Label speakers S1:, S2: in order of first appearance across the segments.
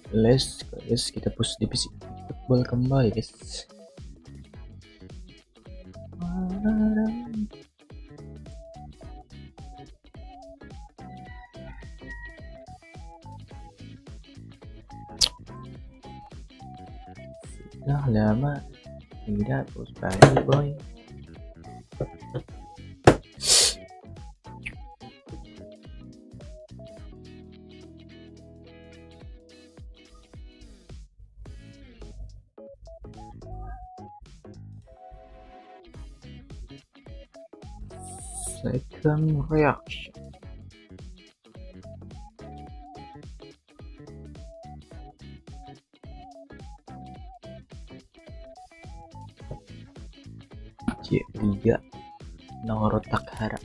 S1: Let's go guys, kita push divisi football kembali guys. Sudah lama tidak push Pagi boy. Second reaction. C3 nomor tak harap.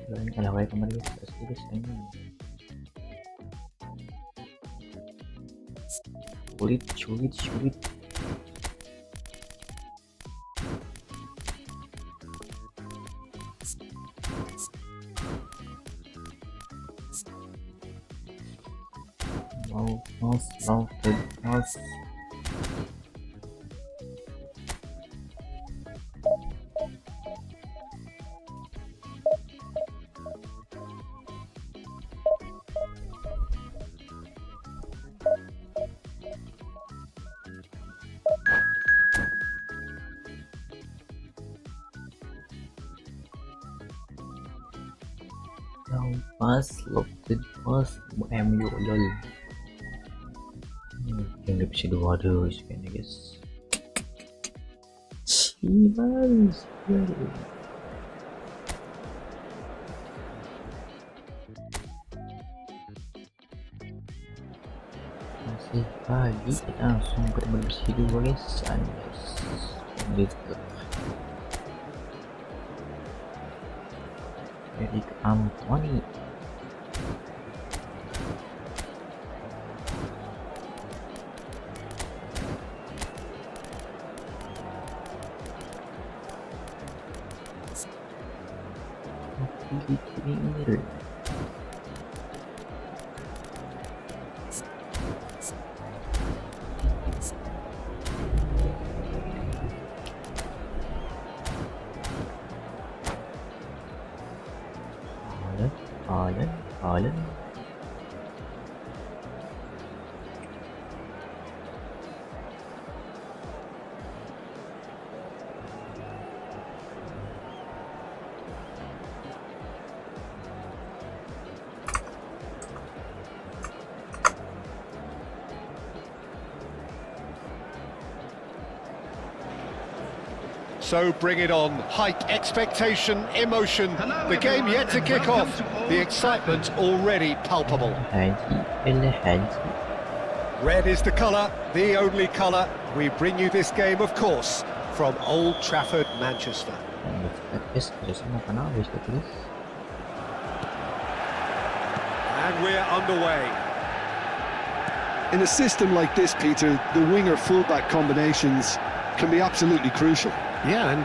S1: Ini kalah wae kemarin guys, guys ini. Sulit. Mouse. Loaded pass MU lol. Yang Divisi 2 ada kayaknya guys. Cimans. Masih pagi langsung ke Divisi 2 guys. Eric Anthony. Ini Allen.
S2: So bring it on. Hike expectation, emotion. The game yet to kick off. The excitement already palpable. Red is the colour, the only colour. We bring you this game, of course, from Old Trafford, Manchester. And we're underway.
S3: In a system like this, Peter, the winger-fullback combinations can be absolutely crucial.
S2: Yeah, and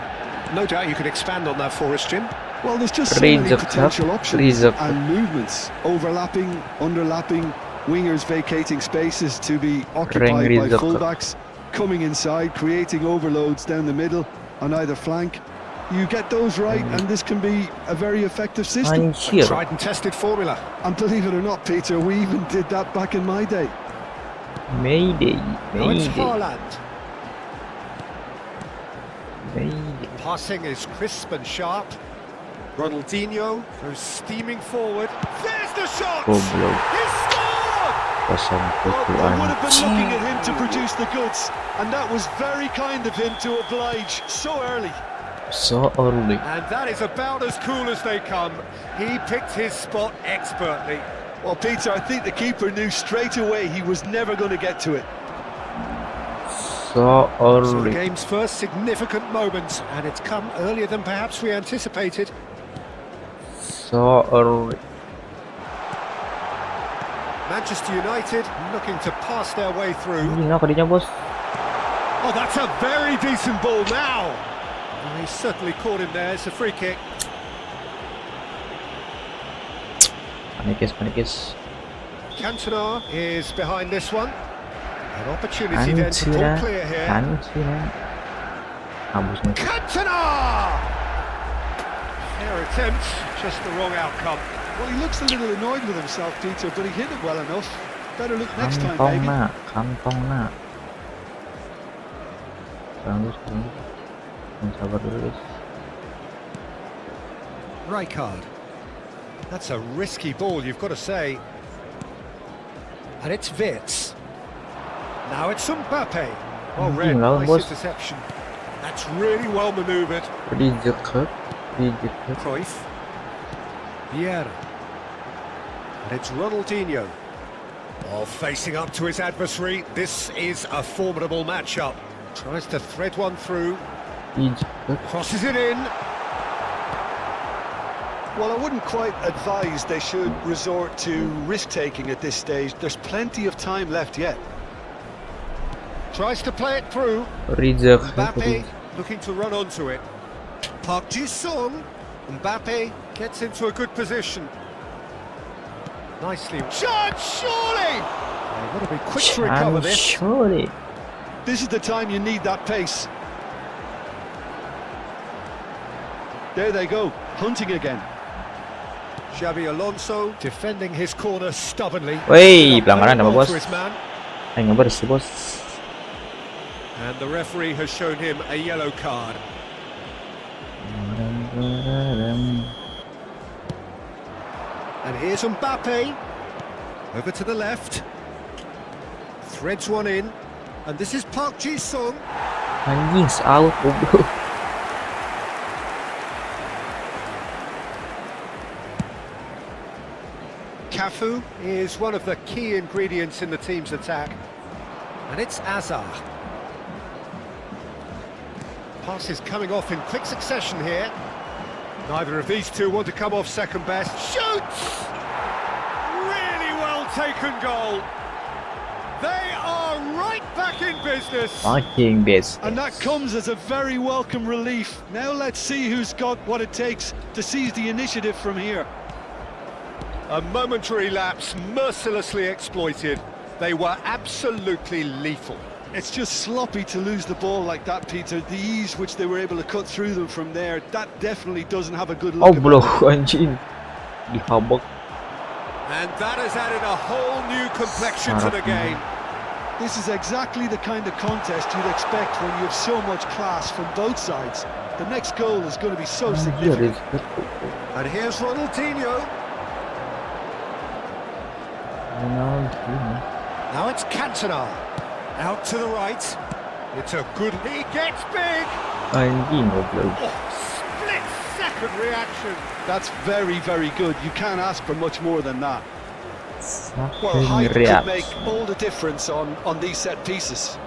S2: no doubt you could expand on that for us, Jim.
S3: Well, there's just so many potential options and movements, overlapping, underlapping, wingers vacating spaces to be occupied by fullbacks, coming inside, creating overloads down the middle on either flank. You get those right, and this can be a very effective system.
S2: A tried and tested formula.
S3: And believe it or not, Peter, we even did that back in my day.
S1: Mayday.
S2: It's Haaland. Passing is crisp and sharp. Ronaldinho goes steaming forward. There's the shot! He scored!
S3: Well, they would have been looking at him to produce the goods, and that was very kind of him to oblige so early.
S2: And that is about as cool as they come. He picked his spot expertly.
S3: Well, Peter, I think the keeper knew straight away he was never going to get to it.
S2: So the game's first significant moment, and it's come earlier than perhaps we anticipated. Manchester United looking to pass their way through. Oh, that's a very decent ball now. Oh, he certainly caught him there. It's a free kick. Cantona is behind this one. An opportunity then to pull clear here. Cantona! Fair attempt, just the wrong outcome.
S3: Well, he looks a little annoyed with himself, Peter, but he hit it well enough. Better look next time, maybe.
S2: Rijkaard. That's a risky ball, you've got to say. And it's Wirtz. Now it's Mbappe. Well read, nice interception. That's really well manoeuvred. Cruyff. Vieira. And it's Ronaldinho. Oh, facing up to his adversary. This is a formidable matchup. Tries to thread one through. Crosses it in.
S3: Well, I wouldn't quite advise they should resort to risk-taking at this stage. There's plenty of time left yet.
S2: Tries to play it through. Mbappe looking to run onto it. Park Ji-sung. Mbappe gets into a good position. Nicely. Shot, surely! They've got to be quick to recover this.
S1: Surely.
S3: This is the time you need that pace. There they go, hunting again.
S2: Xabi Alonso defending his corner stubbornly.
S1: Woi, pelanggaran apa bos? Nggak bersih bos.
S2: And the referee has shown him a yellow card. And here's Mbappe. Over to the left. Threads one in. And this is Park Ji-sung.
S1: Anjing, out goblok.
S2: Cafu is one of the key ingredients in the team's attack. And it's Azar. Passes coming off in quick succession here. Neither of these two want to come off second best. Shoots! Really well taken goal. They are right back in business.
S1: Fucking business.
S3: And that comes as a very welcome relief. Now let's see who's got what it takes to seize the initiative from here.
S2: A momentary lapse mercilessly exploited. They were absolutely lethal.
S3: It's just sloppy to lose the ball like that, Peter. The ease which they were able to cut through them from there, that definitely doesn't have a good look.
S1: Anjing. Dihabok.
S2: And that has added a whole new complexion to the game.
S3: This is exactly the kind of contest you'd expect when you have so much class from both sides. The next goal is going to be so significant.
S2: And here's Ronaldinho. Now it's Cantona. Out to the right. It's a good... He gets big!
S1: Anjing goblok.
S2: Oh, split-second reaction.
S3: That's very, very good. You can't ask for much more than that. Well, height could make all the difference on these set pieces.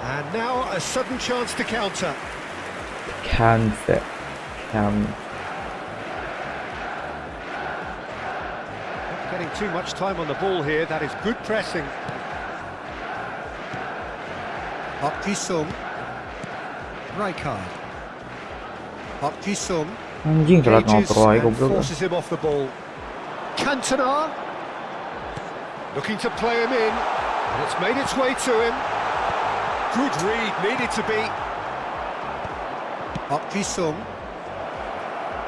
S2: And now a sudden chance to counter.
S1: Counter.
S2: Not getting too much time on the ball here. That is good pressing. Park Ji-sung. Rijkaard. Park Ji-sung.
S1: Anjing telat ngotroy goblok.
S2: Forces him off the ball. Cantona. Looking to play him in. And it's made its way to him. Good read, needed to be. Park Ji-sung.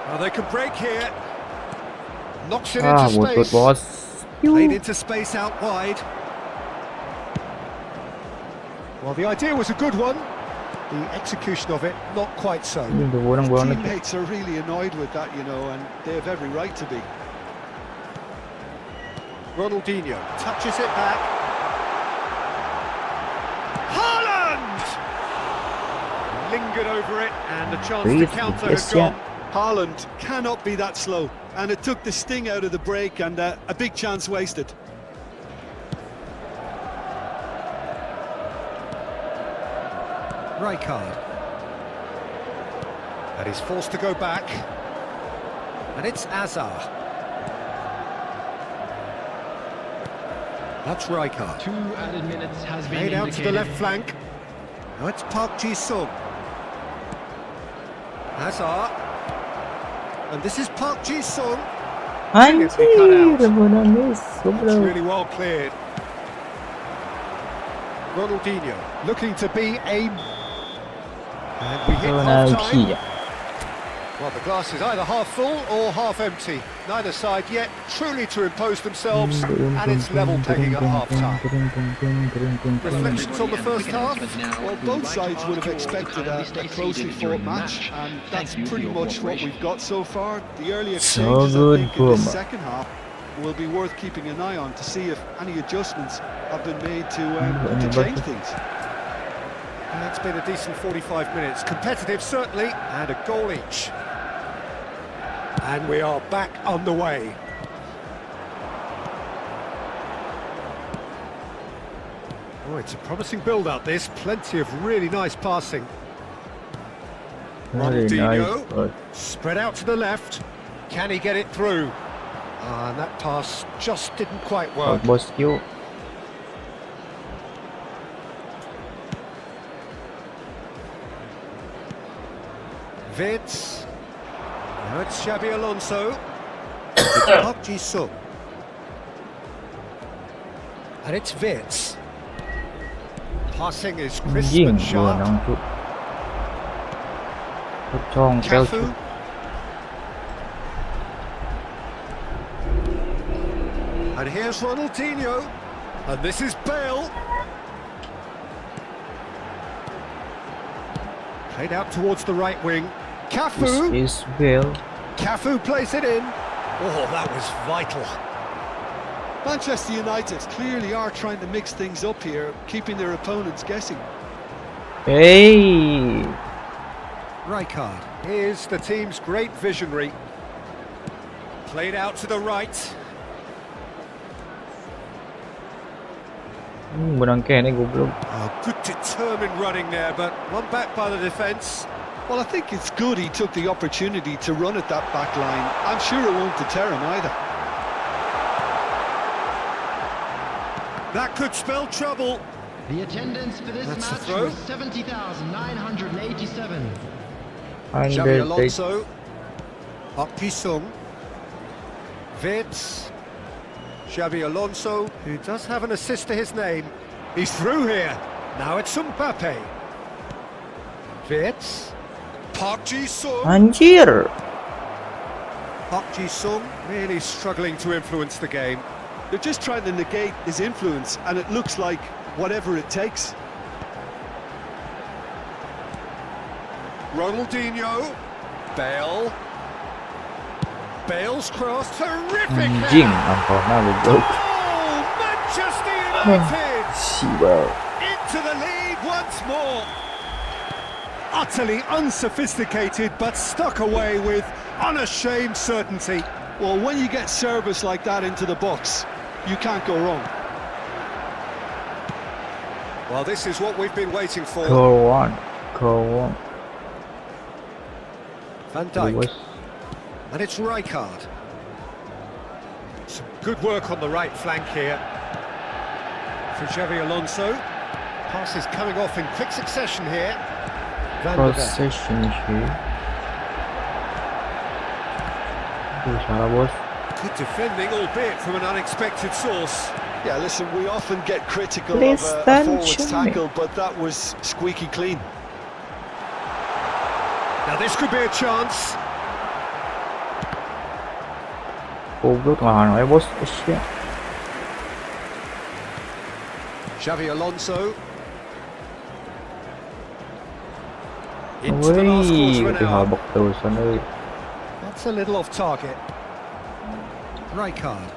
S2: Well, they can break here. Knocks it into space.
S1: Boss.
S2: Played into space out wide. Well, the idea was a good one. The execution of it, not quite so.
S3: Teammates are really annoyed with that, you know, and they have every right to be.
S2: Ronaldinho touches it back. Haaland! Lingered over it, and the chance to counter has gone.
S3: Haaland cannot be that slow, and it took the sting out of the break, and a big chance wasted.
S2: Rijkaard. And he's forced to go back. And it's Azar. That's Rijkaard.
S4: 2 added minutes has been
S2: made out to the
S4: indicated.
S2: left flank. Now it's Park Ji-sung. Hazard. And this is Park Ji-sung.
S1: Anjir, bola miss,
S2: It's
S1: goblok.
S2: really well cleared. Ronaldinho looking to be a... And we hit half-time.
S1: Penalti.
S2: Well, the glass is either half full or half empty. Neither side yet truly to impose themselves, and it's level pegging at half-time. Reflections on the first half?
S3: Well, both sides would have expected a closely fought match, and that's pretty much what we've got so far. The early exchanges, I think, in the second half will be worth keeping an eye on to see if any adjustments have been made to change things.
S2: And it's been a decent 45 minutes. Competitive, certainly, and a goal each. And we are back on the way. Oh, it's a promising build-up, this. Plenty of really nice passing.
S1: Very
S2: Ronaldinho,
S1: nice, but
S2: spread out to the left. Can he get it through? And that pass just didn't quite work.
S1: Bosque.
S2: Vids. Now it's Xabi Alonso. It's Park Ji-sung. And it's Vids. Passing is crisp
S1: ยิง
S2: and
S1: ตัวน้อง
S2: sharp.
S1: ทุกช่องแก้วชุ
S2: Cafu.
S1: ด
S2: And here's Ronaldinho. And this is Bale. Played out towards the right wing. Cafu.
S1: is well.
S2: Cafu plays it in. Oh, that was vital.
S3: Manchester United clearly are trying to mix things up here, keeping their opponents guessing.
S1: Hey,
S2: Rijkaard is the team's great visionary. Played out to the right.
S1: บนอังแกนี่ goblok.
S2: Oh, good determined running there, but one back by the defence.
S3: Well, I think it's good he took the opportunity to run at that back line. I'm sure it won't deter him either.
S2: That could spell trouble.
S4: The attendance for this
S2: That's the
S4: match
S2: throw.
S4: was 70,987.
S2: Xabi
S1: 100
S2: Alonso. Park Ji-sung. Vids. Xabi Alonso, who does have an assist to his name. He's through here. Now it's Mbappe. Vids. Park Ji-sung.
S1: Anjir.
S2: Park Ji-sung really struggling to influence the game.
S3: They're just trying to negate his influence, and it looks like whatever it takes.
S2: Ronaldinho. Bale. Bale's cross. Terrific
S1: ยิง
S2: header.
S1: อันพอหน้า goblok.
S2: Oh, Manchester United
S1: ชิบะ
S2: into the lead once more. Utterly unsophisticated, but stuck away with unashamed certainty.
S3: Well, when you get service like that into the box, you can't go wrong.
S2: Well, this is what we've been waiting for.
S1: Goal one.
S2: Van
S1: It
S2: Dijk.
S1: was
S2: And it's Rijkaard. Some good work on the right flank here. For Xabi Alonso. Pass is coming off in quick succession here. Van der Beek.
S1: possession issue. Salah bos.
S2: Good defending, albeit from an unexpected source.
S3: Yeah, listen, we often get critical
S1: Please
S3: of a
S1: stand
S3: forward's
S1: to me.
S3: tackle, but that was squeaky clean.
S2: Now this could be a chance.
S1: Goblok lah nói bos. Shit.
S2: Xabi Alonso. Into the last
S1: Ui,
S2: quarter of
S1: cái
S2: an
S1: họ
S2: hour.
S1: bật từ sân ơi.
S2: That's a little off target. Rijkaard.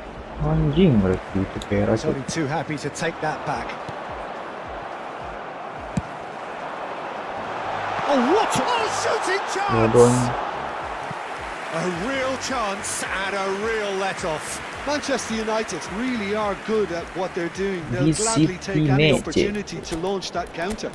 S1: Anjing review tu kira
S2: He's only too happy to take that back. Oh, what a shooting
S1: Bodoh.
S2: chance! A real chance and a real let-off.
S3: Manchester United really are good at what they're doing. They'll gladly take any
S1: Disciplinated.
S3: opportunity to launch that counter.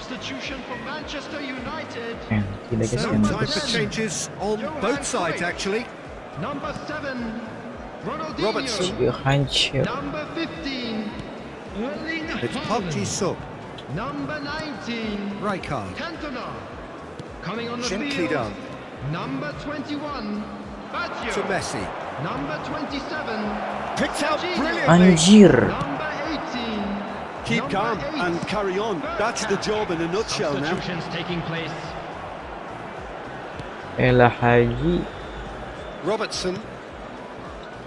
S4: substitution for Manchester United.
S1: Tidak guys,
S2: So
S1: yang
S2: time
S1: bagus.
S2: for changes on both sides actually.
S4: Number 7, Ronaldinho.
S2: Robertson.
S1: Hancur.
S4: Number 15, Erling
S2: It's
S4: Haaland.
S2: Pagi.
S4: Number 19,
S2: Rijkaard.
S4: Cantona. Coming on the
S2: Gently
S4: field.
S2: done.
S4: Number 21, Baggio.
S2: To Messi.
S4: Number 27,
S2: Picked out
S4: Jorginho.
S2: brilliantly.
S1: Anjir.
S4: Number 18.
S3: Keep
S4: number
S3: calm
S4: 8,
S3: and carry on. That's the job in a nutshell now.
S4: Substitutions taking place.
S1: Ella Haji.
S2: Robertson.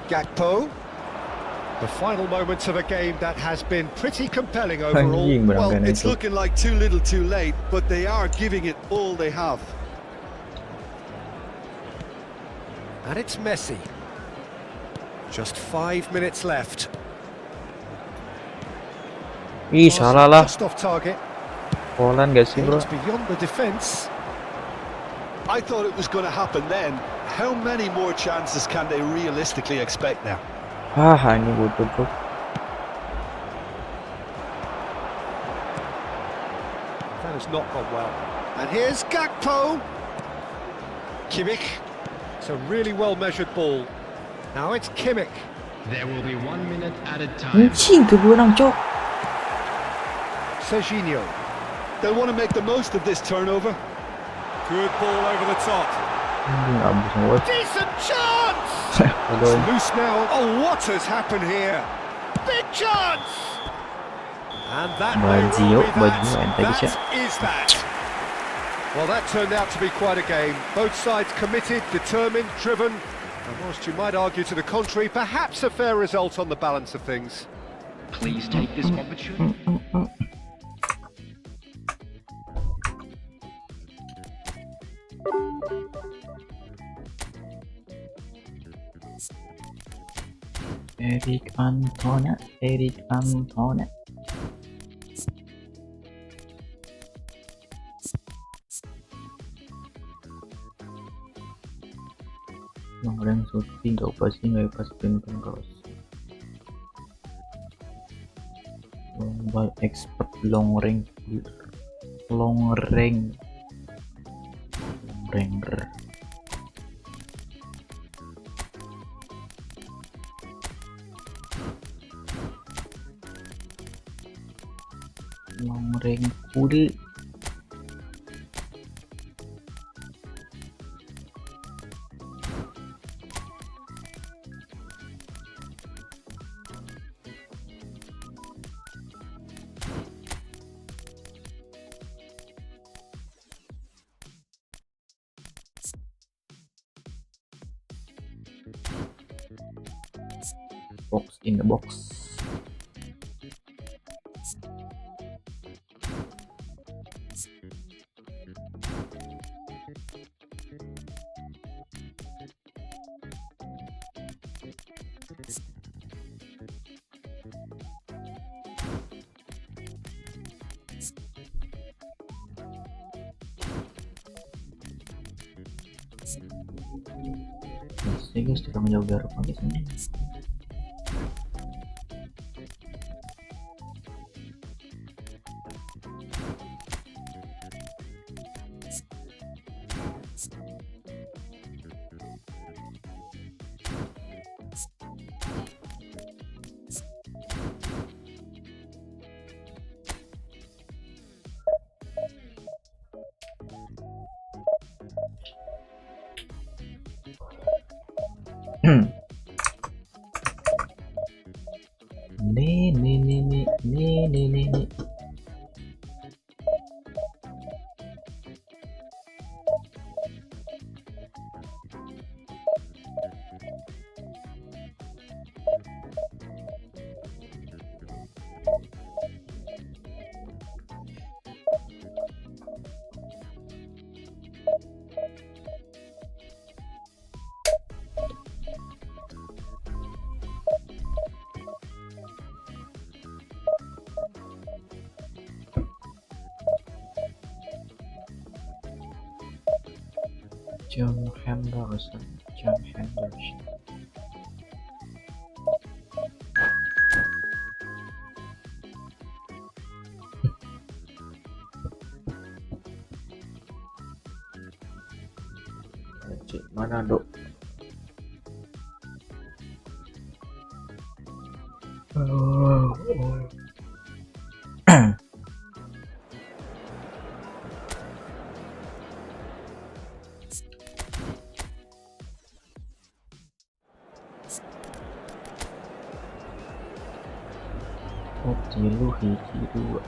S2: Gakpo. The final moments of a game that has been pretty compelling overall.
S1: Anjing
S3: Well,
S1: berangkat
S3: it's
S1: itu.
S3: looking like too little too late, but they are giving it all they have.
S2: And it's Messi. Just 5 minutes left.
S1: Ih, salah lah.
S2: Just off target.
S1: Polan gak sih bro?
S2: It's beyond the defence.
S3: I thought it was going to happen then. How many more chances can they realistically expect now?
S1: Ini butuh bro.
S2: That has not gone well. And here's Gakpo. Kimmich. It's a really well-measured ball. Now it's Kimmich.
S4: There will be 1 minute added time.
S1: Anjing, kebunan cok.
S2: Serginho.
S3: They'll want to make the most of this turnover.
S2: Good ball over the top.
S1: Anjing, abis banget.
S2: Decent chance!
S1: Aduh.
S2: Loose now. Oh, what has happened here? Big chance! And that may
S1: Bajio,
S2: well be
S1: bajio,
S2: that.
S1: ente
S2: That
S1: bisa.
S2: is that. Well, that turned out to be quite a game. Both sides committed, determined, driven. And whilst you might argue to the contrary, perhaps a fair result on the balance of things.
S4: Please take this opportunity.
S1: Eric Cantona. Long shooting, gak pas pintar terus. Lomba expert long range. Long range cool. Box in the box. Saya guys tukang jauh jarak di sini. Nih. John Henderson. Manado. Oh, tilu hiji dua.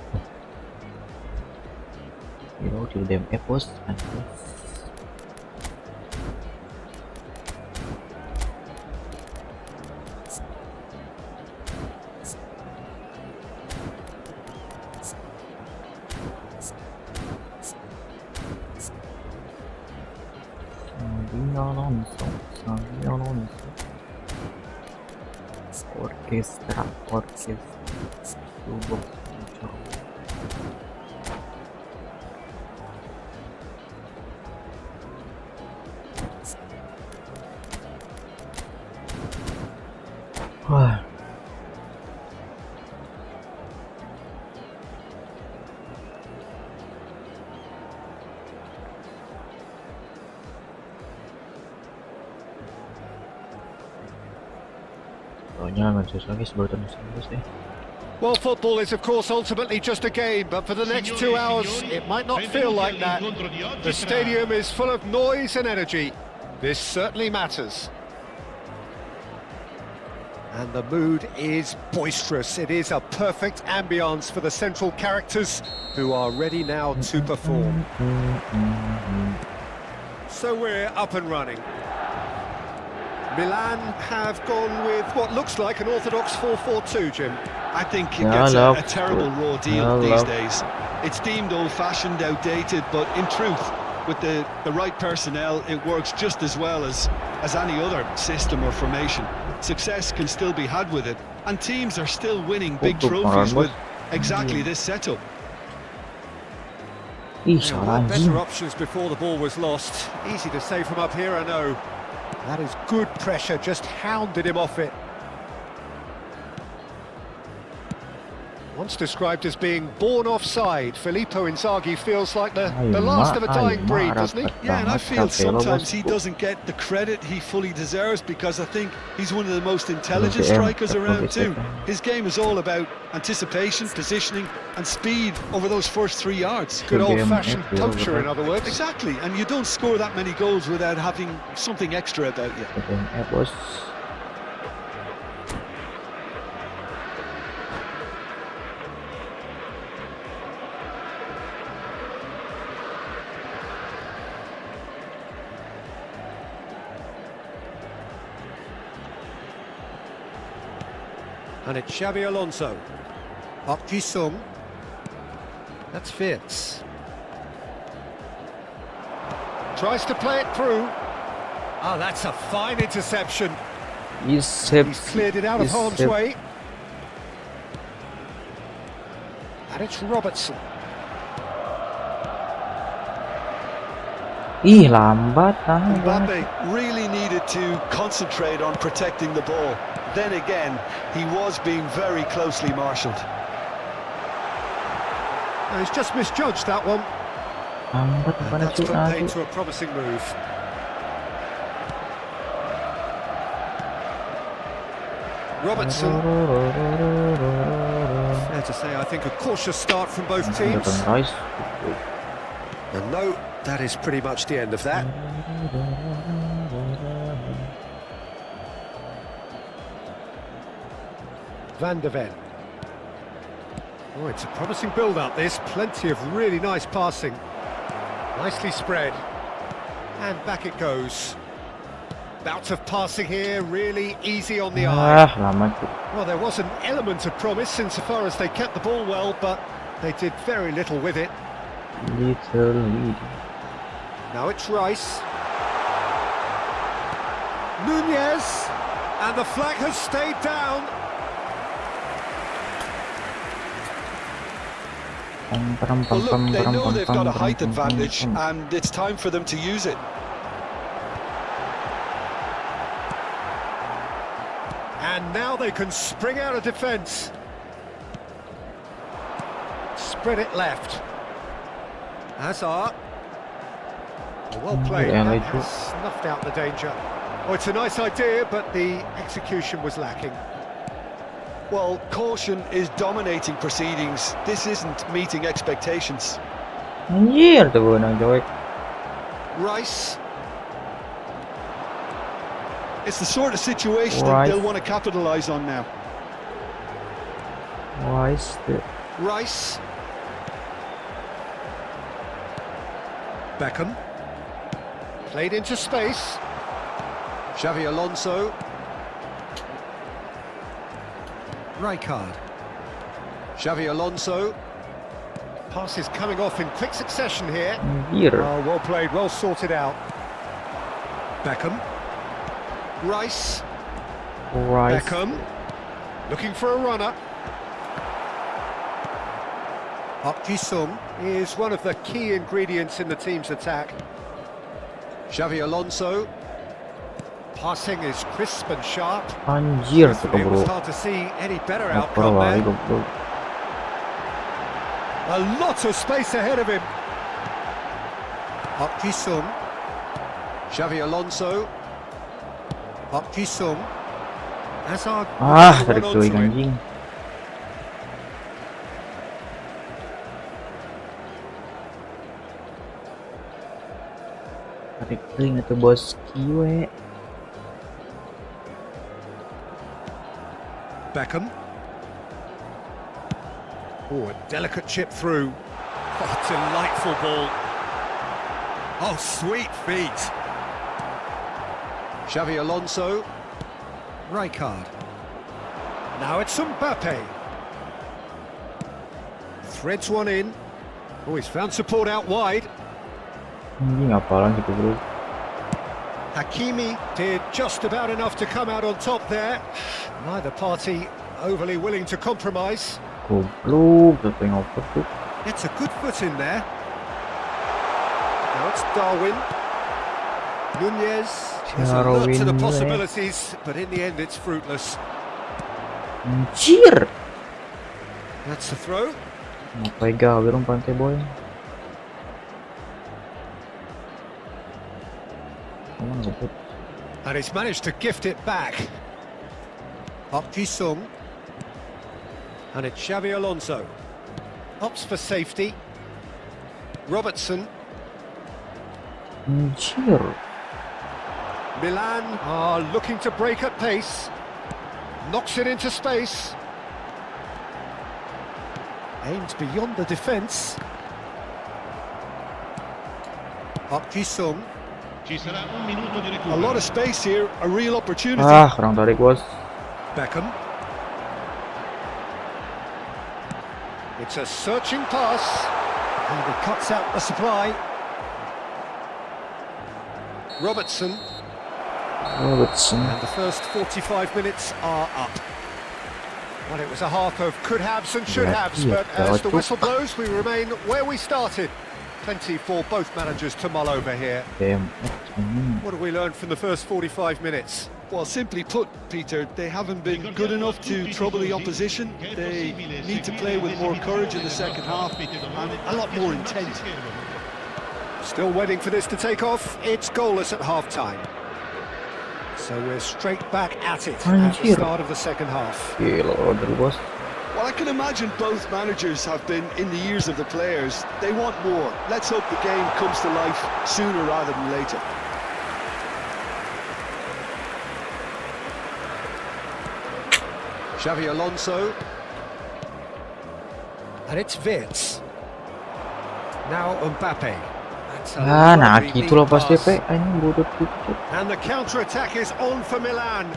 S1: Yo, di dem epos aja. Orkestra Subok. Wah.
S2: Well, football is of course ultimately just a game, but for the next 2 hours it might not feel like that. The stadium is full of noise and energy. This certainly matters. And the mood is boisterous. It is a perfect ambience for the central characters who are ready now to perform. So we're up and running. Milan have gone with what looks like an orthodox 4-4-2, Jim.
S3: I think it gets a terrible raw deal these days. It's deemed old-fashioned, outdated, but in truth, with the right personnel, it works just as well as any other system or formation. Success can still be had with it, and teams are still winning big trophies with exactly this setup.
S2: Better options before the ball was lost. Easy to say from up here, I know. That is good pressure, just hounded him off it. Once described as being born offside, Filippo Inzaghi feels like the last of a dying breed, doesn't he?
S3: Yeah, and I feel sometimes he doesn't get the credit he fully deserves, because I think he's one of the most intelligent strikers around too. His game is all about anticipation, positioning and speed over those first 3 yards.
S2: Good old-fashioned poacher, in other words.
S3: Exactly, and you don't score that many goals without having something extra about you.
S2: And it's Xabi Alonso. Pagi Sung. That's Fierce. Tries to play it through. Oh, that's a fine interception. He's cleared it out of harm's way. And it's Robertson.
S3: Mbappe really needed to concentrate on protecting the ball. Then again, he was being very closely marshalled.
S2: No, he's just misjudged that one. And that's put paid to a promising move. Robertson. Fair to say, I think a cautious start from both teams. And no, that is pretty much the end of that. Van der Ven. Oh, it's a promising build-up, this. Plenty of really nice passing. Nicely spread. And back it goes. Bout of passing here, really easy on the eye. Well, there was an element of promise insofar as they kept the ball well, but they did very little with it. Now it's Rice. Nunez. And the flag has stayed down.
S3: Well, look, they know they've got a height advantage, and it's time for them to use it.
S2: And now they can spring out of defence. Spread it left. Hazard. Well played,
S1: Yeah,
S2: that
S1: like
S2: has snuffed out the danger. Oh, it's a nice idea, but the execution was lacking.
S3: Well, caution is dominating proceedings. This isn't meeting expectations.
S1: Anjir tuh gue nang jelek.
S2: Rice.
S3: It's the sort of situation
S1: Right.
S3: they'll want to capitalise on now.
S1: Wise tuh.
S2: Rice. Beckham. Played into space. Xavi Alonso. Rijkaard. Xavi Alonso. Passes coming off in quick succession here.
S1: Anjir.
S2: Oh, well played, well sorted out. Beckham. Rice.
S1: Wise.
S2: Beckham. Looking for a runner. Park Ji-sung is one of the key ingredients in the team's attack. Xavi Alonso. Passing is crisp and sharp.
S1: Anjir tuh
S2: It was
S1: bro.
S2: hard to see any better
S1: Motor
S2: outcome
S1: lagi
S2: there.
S1: goblok.
S2: A lot of space ahead of him. Park Ji-sung. Xavi Alonso. Park Ji-sung. Hazard.
S1: Tarik
S2: run
S1: cuy
S2: onto it.
S1: anjing. Tarik ring atau bos kiwe.
S2: Beckham. Oh, a delicate chip through. Oh, delightful ball. Oh, sweet feet. Xavi Alonso. Rijkaard. Now it's Mbappe. Threads one in. Oh, he's found support out wide.
S1: Anjing apalan gitu bro.
S2: Hakimi did just about enough to come out on top there. Neither party overly willing to compromise.
S1: Goblok, udah pengen oper tuh.
S2: Gets a good foot in there. Now it's Darwin. Nunez. There's a lot to the
S1: Darwin,
S2: possibilities, but in the end it's fruitless.
S1: Anjir.
S2: That's the throw.
S1: Ngapain gawe dong pantai boy. Emang ngebut.
S2: And he's managed to gift it back. Park Ji-sung. And it's Xavi Alonso. Opts for safety. Robertson.
S1: Anjir.
S2: Milan are looking to break at pace. Knocks it into space. Aims beyond the defence. Park Ji-sung.
S4: Ci sarà un minuto di
S3: A
S4: recupero.
S3: lot of space here, a real opportunity.
S1: Kurang tarik bos.
S2: Beckham. It's a searching pass. And he cuts out the supply. Robertson.
S1: Robertson.
S2: And the first 45 minutes are up. Well, it was a half of could-haves and should-haves,
S1: Yeah,
S2: but as the whistle blows, we remain where we started. Plenty for both managers to mull over here.
S1: Damn.
S2: What have we learned from the first 45 minutes?
S3: Well, simply put, Peter, they haven't been good enough to trouble the opposition. They need to play with more courage in the second half and a lot more intent.
S2: Still waiting for this to take off. It's goalless at half-time. So we're straight back at it at the
S1: Anjir.
S2: start of the second half.
S1: Gila order bos.
S3: Well, I can imagine both managers have been in the ears of the players. They want more. Let's hope the game comes to life sooner rather than later.
S2: Xavi Alonso. And it's Wirtz. Now Mbappe. That's a
S1: Nah
S2: lovely
S1: gitu
S2: deep
S1: loh pas
S2: pass.
S1: DP. Ini bodoh gitu.
S2: And the counter-attack is on for Milan.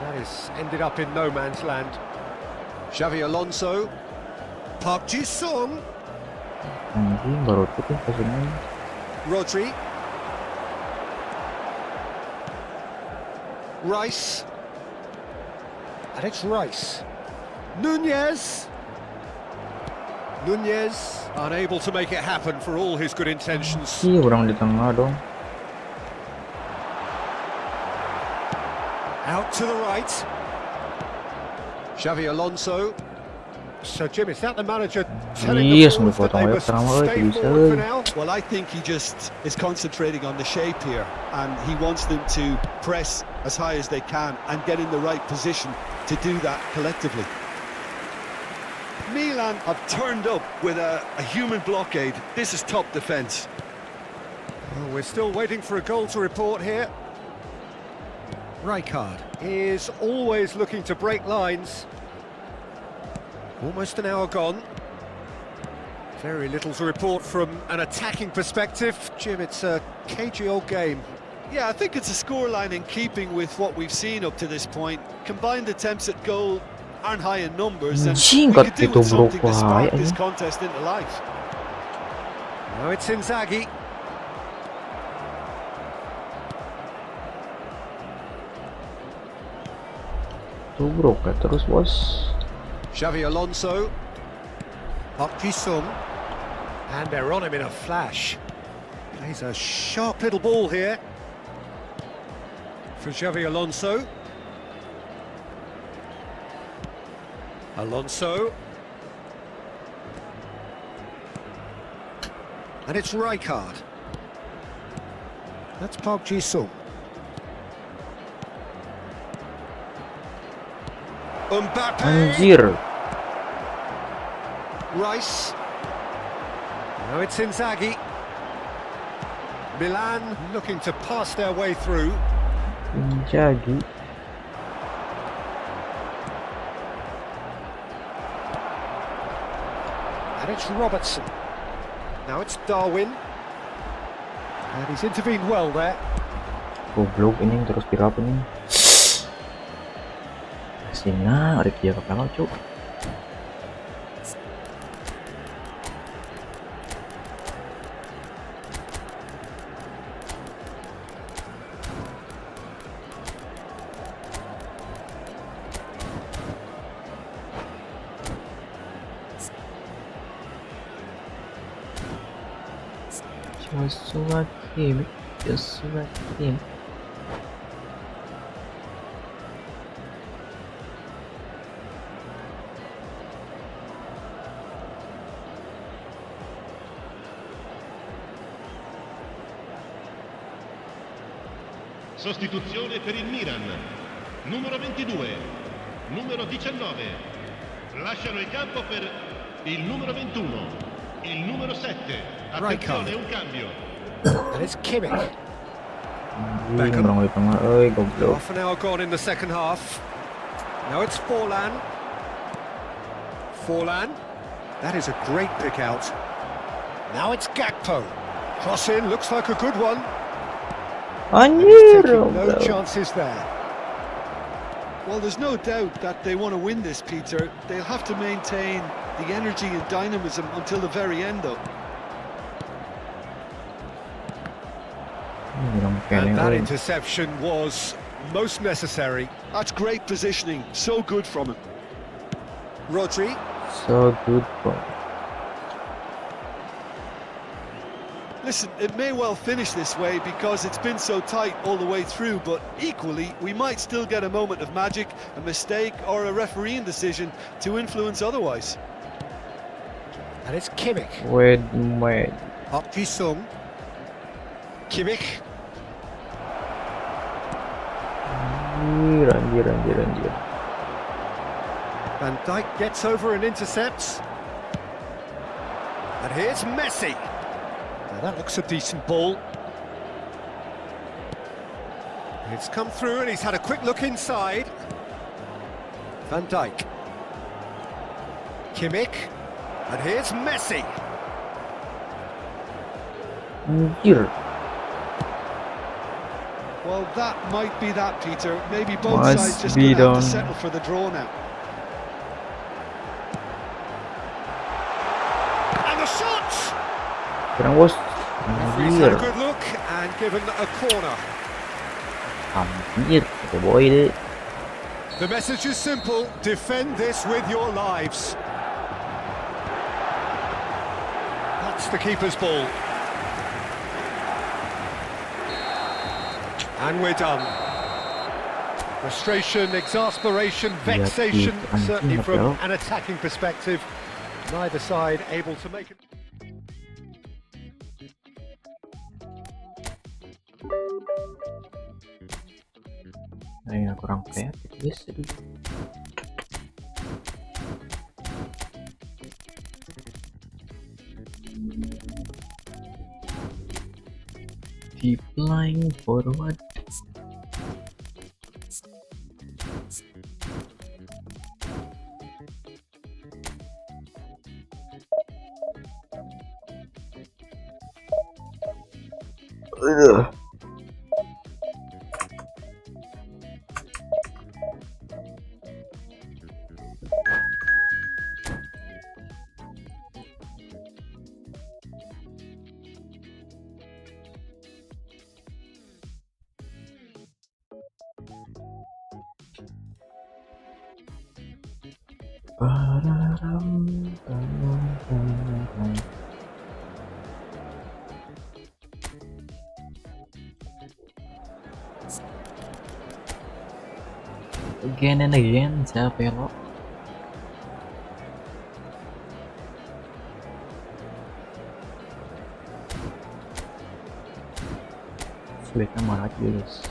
S2: That is ended up in no man's land. Xavi Alonso. Park Ji-sung.
S1: Anjing baru tuh kan pas ini.
S2: Rodri. Rice. And it's Rice. Nunez. Nunez unable to make it happen for all his good intentions.
S1: Iya orang di tengah dong.
S2: Out to the right. Xavi Alonso. So, Jim, is that the manager telling the
S1: Yes,
S2: forwards that they
S1: potong
S2: must
S1: pertama
S2: stay
S1: bisa.
S2: forward for now?
S3: Well, I think he just is concentrating on the shape here, and he wants them to press as high as they can and get in the right position to do that collectively. Milan have turned up with a human blockade. This is top defence.
S2: Well, we're still waiting for a goal to report here. Rijkaard is always looking to break lines. Almost an hour gone. Very little to report from an attacking perspective. Jim, it's a cagey old game.
S3: Yeah, I think it's a scoreline in keeping with what we've seen up to this point. Combined attempts at goal aren't high in numbers, and we could do with something to spark this contest into life.
S2: Now it's Inzaghi.
S1: Tubruk ya terus, bos.
S2: Xavi Alonso. Pagi, and they're on him in a flash. Plays a sharp little ball here for Xavi Alonso. Alonso. And it's Rijkaard. That's Pagi. Mbappe.
S1: Anjir.
S2: Rice. Now it's Inzaghi. Milan looking to pass their way through.
S1: Inzaghi.
S2: And it's Robertson. Now it's Darwin. And he's intervened well there.
S1: Goblok ini terus dirap ini. Sina, ada dia ke belakang, cuk. Just like him.
S4: Sostituzione per il Milan. Numero 22, numero 19. Lasciano il campo per il numero 21, il numero 7. Attenzione, un cambio.
S2: And it's Kimmich.
S1: Goblok.
S2: Half an hour gone in the second half. Now it's Forlan. Forlan. That is a great pick out. Now it's Gakpo. Cross in, looks like a good one.
S1: Anjir.
S2: No chances there.
S3: Well, there's no doubt that they want to win this, Peter. They'll have to maintain the energy and dynamism until the very end, though.
S2: And that interception was most necessary.
S3: That's great positioning. So good from him.
S2: Rodri.
S1: So good, bro.
S3: Listen, it may well finish this way because it's been so tight all the way through, but equally, we might still get a moment of magic, a mistake, or a refereeing decision to influence otherwise.
S2: And it's Kimmich.
S1: Wait.
S2: Up Ji-sung. Kimmich.
S1: Anjir.
S2: Van Dijk gets over and intercepts. And here's Messi. Now that looks a decent ball. It's come through and he's had a quick look inside. Van Dijk. Kimmich. And here's Messi.
S1: Anjir.
S3: Well, that might be that, Peter. Maybe both
S1: Must
S3: sides just
S1: be
S3: gonna have to
S1: done.
S3: settle for the draw now.
S2: And the shot!
S1: Sekarang bos.
S2: He's had a
S1: Anjir.
S2: good look and given a corner.
S1: Anjir. Oke, boy deh.
S2: The message is simple, defend this with your lives. That's the keeper's ball. And we're done. Frustration, exasperation, vexation, certainly from an attacking perspective. Neither side able to make it.
S1: Ini kurang kreatif guys. Keep flying forward. Again and again, saya belok. Sulitnya malah guys.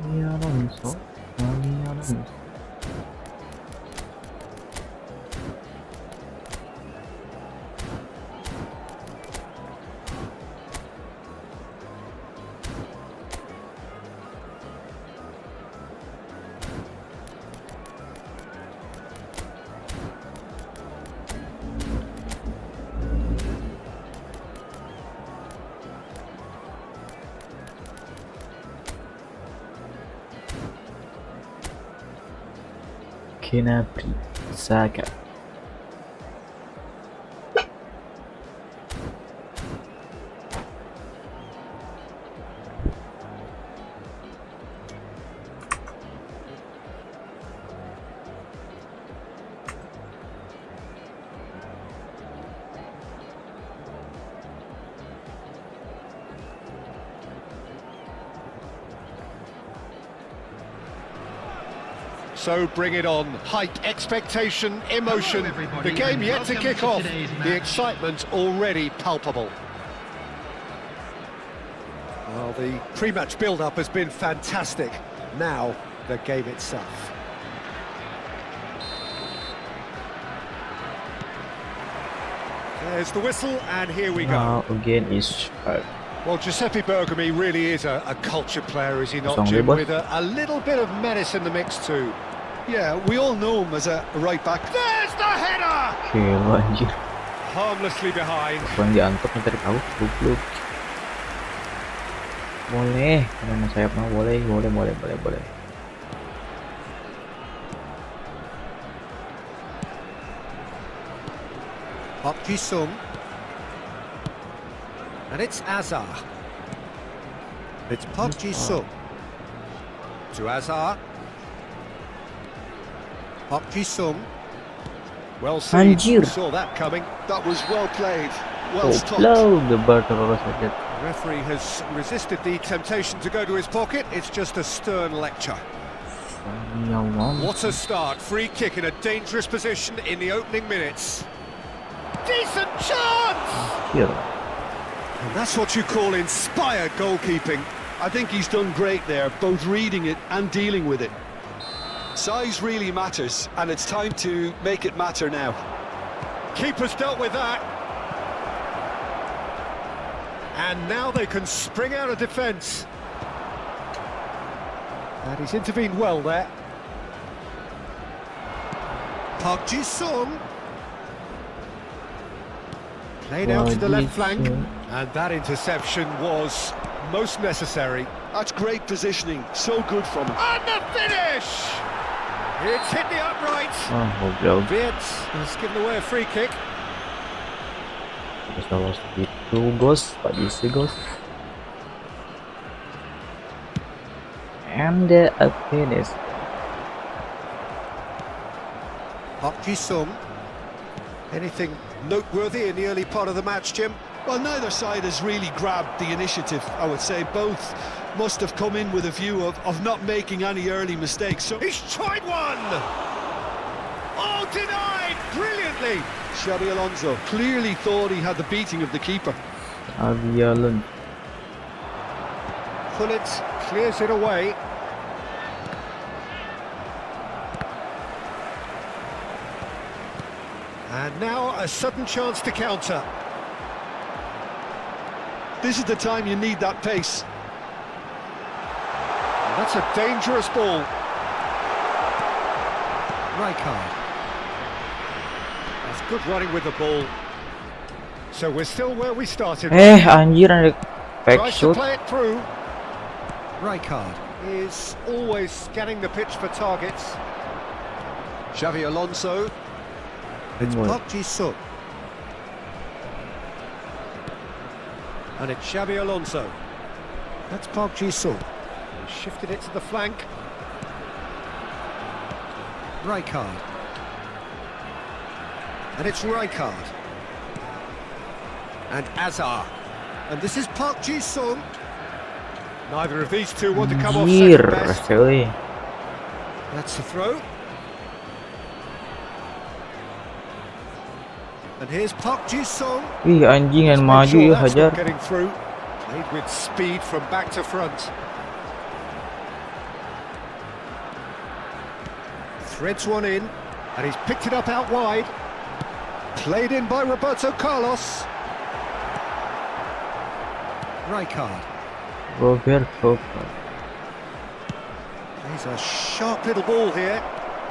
S1: Alonso. Gnabry, Saka.
S2: So bring it on. Height, expectation, emotion. The game yet to kick off. The excitement already palpable. Well, the pre-match build-up has been fantastic. Now, the game itself. There's the whistle, and here we go.
S1: Now again is
S2: Well, Giuseppe Bergomi really is a culture player, is he not, Jim? With a little bit of menace in the mix too.
S3: Yeah, we all know him as a right back.
S2: There's the header!
S1: Gila anjir.
S2: Harmlessly behind.
S1: Kurang diangkut nanti tahu goblok. Boleh, karena sayap mah boleh.
S2: Up Ji-sung. And it's Azar. It's Park Ji-sung. To Azar. Park Ji-sung. Well seen. Saw that coming.
S3: That was well played. Well stopped.
S1: Gebar terus saja.
S2: The referee has resisted the temptation to go to his pocket. It's just a stern lecture. What a start. Free kick in a dangerous position in the opening minutes. Decent chance! And that's what you call inspired goalkeeping.
S3: I think he's done great there, both reading it and dealing with it. Size really matters, and it's time to make it matter now.
S2: Keeper's dealt with that. And now they can spring out of defence. And he's intervened well there. Park Ji-sung. Played out to the left flank. And that interception was most necessary.
S3: That's great positioning, so good from him.
S2: And the finish! It's hit the upright.
S1: Goblok.
S2: Viet has given away a free kick.
S1: Terus itu ghost, Divisi ghost. And a finish.
S2: Park Ji-sung. Anything noteworthy in the early part of the match, Jim?
S3: Well, neither side has really grabbed the initiative, I would say. Both must have come in with a view of not making any early mistakes. So
S2: He's tried one! Oh, denied! Brilliantly!
S3: Xabi Alonso clearly thought he had the beating of the keeper.
S1: Alvi.
S2: Pullet clears it away. And now a sudden chance to counter.
S3: This is the time you need that pace.
S2: And that's a dangerous ball. Rijkaard. That's good running with the ball. So we're still where we started.
S1: Anjir ada back
S2: Tries to
S1: shoot.
S2: play it through. Rijkaard is always scanning the pitch for targets. Xavi Alonso. It's
S1: What?
S2: Park Ji-sung. And it's Xavi Alonso. That's Park Ji-sung. He shifted it to the flank. Rijkaard. And it's Rijkaard. And Azar. And this is Park Ji-sung. Neither of these two want to come off
S1: Anjir,
S2: second best.
S1: cuy.
S2: That's the throw. And here's Park Ji-sung.
S1: Ih, anjing yang
S2: Make
S1: maju
S2: sure
S1: ya
S2: that's
S1: hajar.
S2: not getting through. Played with speed from back to front. Threads one in, and he's picked it up out wide. Played in by Roberto Carlos. Rijkaard.
S1: Roberto.
S2: He's a sharp little ball here.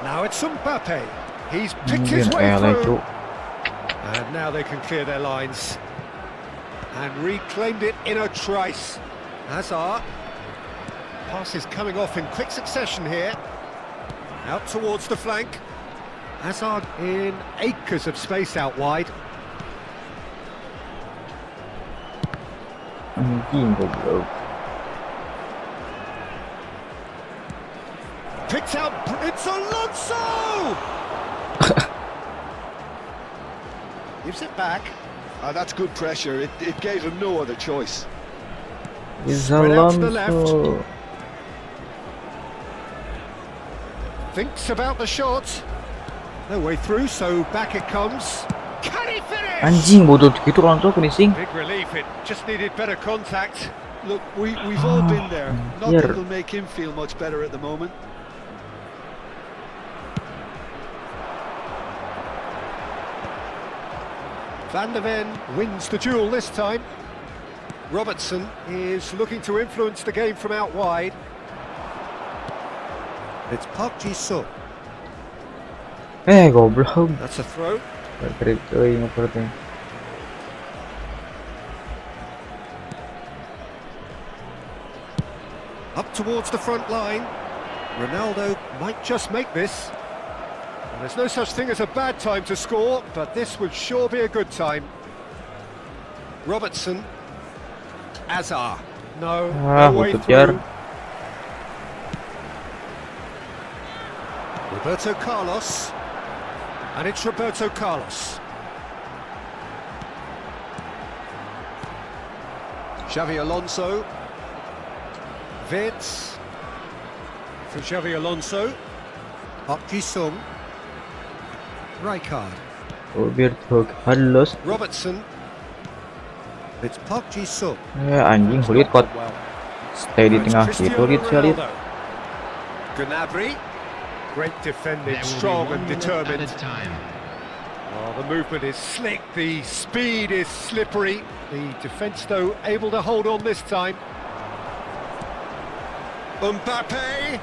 S2: Now it's Mbappe. He's picked his
S1: Anjir,
S2: way
S1: eleh
S2: through.
S1: cuk.
S2: And now they can clear their lines. And reclaimed it in a trice. Hazard. Passes coming off in quick succession here. Out towards the flank. Hazard in acres of space out wide.
S1: Anjing goblok.
S2: Picked out. It's Alonso! Gives it back.
S3: That's good pressure. It gave him no other choice.
S1: Is
S2: Spread out to the
S1: Alonso.
S2: Thinks about the shot. No way through, so back it comes. Can he finish?
S1: Anjing bodoh gitu Alonso finishing.
S2: Big relief, it just needed better contact.
S3: Look, we've all been there. Not
S1: Yeah.
S3: that it'll make him feel much better at the moment.
S2: Van der Ven wins the duel this time. Robertson is looking to influence the game from out wide. It's Park Ji-sung.
S1: Goblok.
S2: That's a throw.
S1: Krik euy ngeperti.
S2: Up towards the front line. Ronaldo might just make this. And there's no such thing as a bad time to score, but this would sure be a good time. Robertson. Azar. No, no way
S1: kejar.
S2: through. Roberto Carlos. And it's Roberto Carlos. Xavi Alonso. Wirtz. For Xavi Alonso. Park Ji-sung. Rijkaard.
S1: Roberto Carlos.
S2: Robertson. It's Park Ji-sung.
S1: Anjing kulit kot. Stay di tengah situ lihat saya lihat.
S2: Gnabry. Great defending,
S4: There will be
S2: strong
S4: 1
S2: and
S4: minute
S2: determined.
S4: added time.
S2: Oh, the movement is slick, the speed is slippery. The defence, though, able to hold on this time. Mbappe.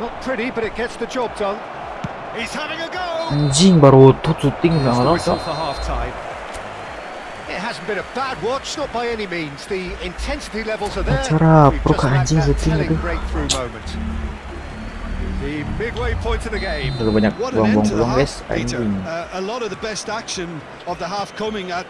S2: Not pretty, but it gets the job done. He's having a go.
S1: Anjing baru tuh shooting
S2: That's the
S1: nggak
S2: whistle
S1: langsung.
S2: for half-time. It hasn't been a bad watch, not by any means. The intensity levels are there.
S1: Acara
S2: We've
S1: pro
S2: just
S1: ke
S2: had
S1: anjing
S2: that
S1: shooting
S2: telling
S1: aduh.
S2: breakthrough moment. The midway point of the game.
S1: Terlalu banyak
S3: What an end
S1: buang-buang
S3: to the
S1: peluang guys.
S3: half, Peter.
S1: Anjing.
S3: A lot of the best action of the half coming at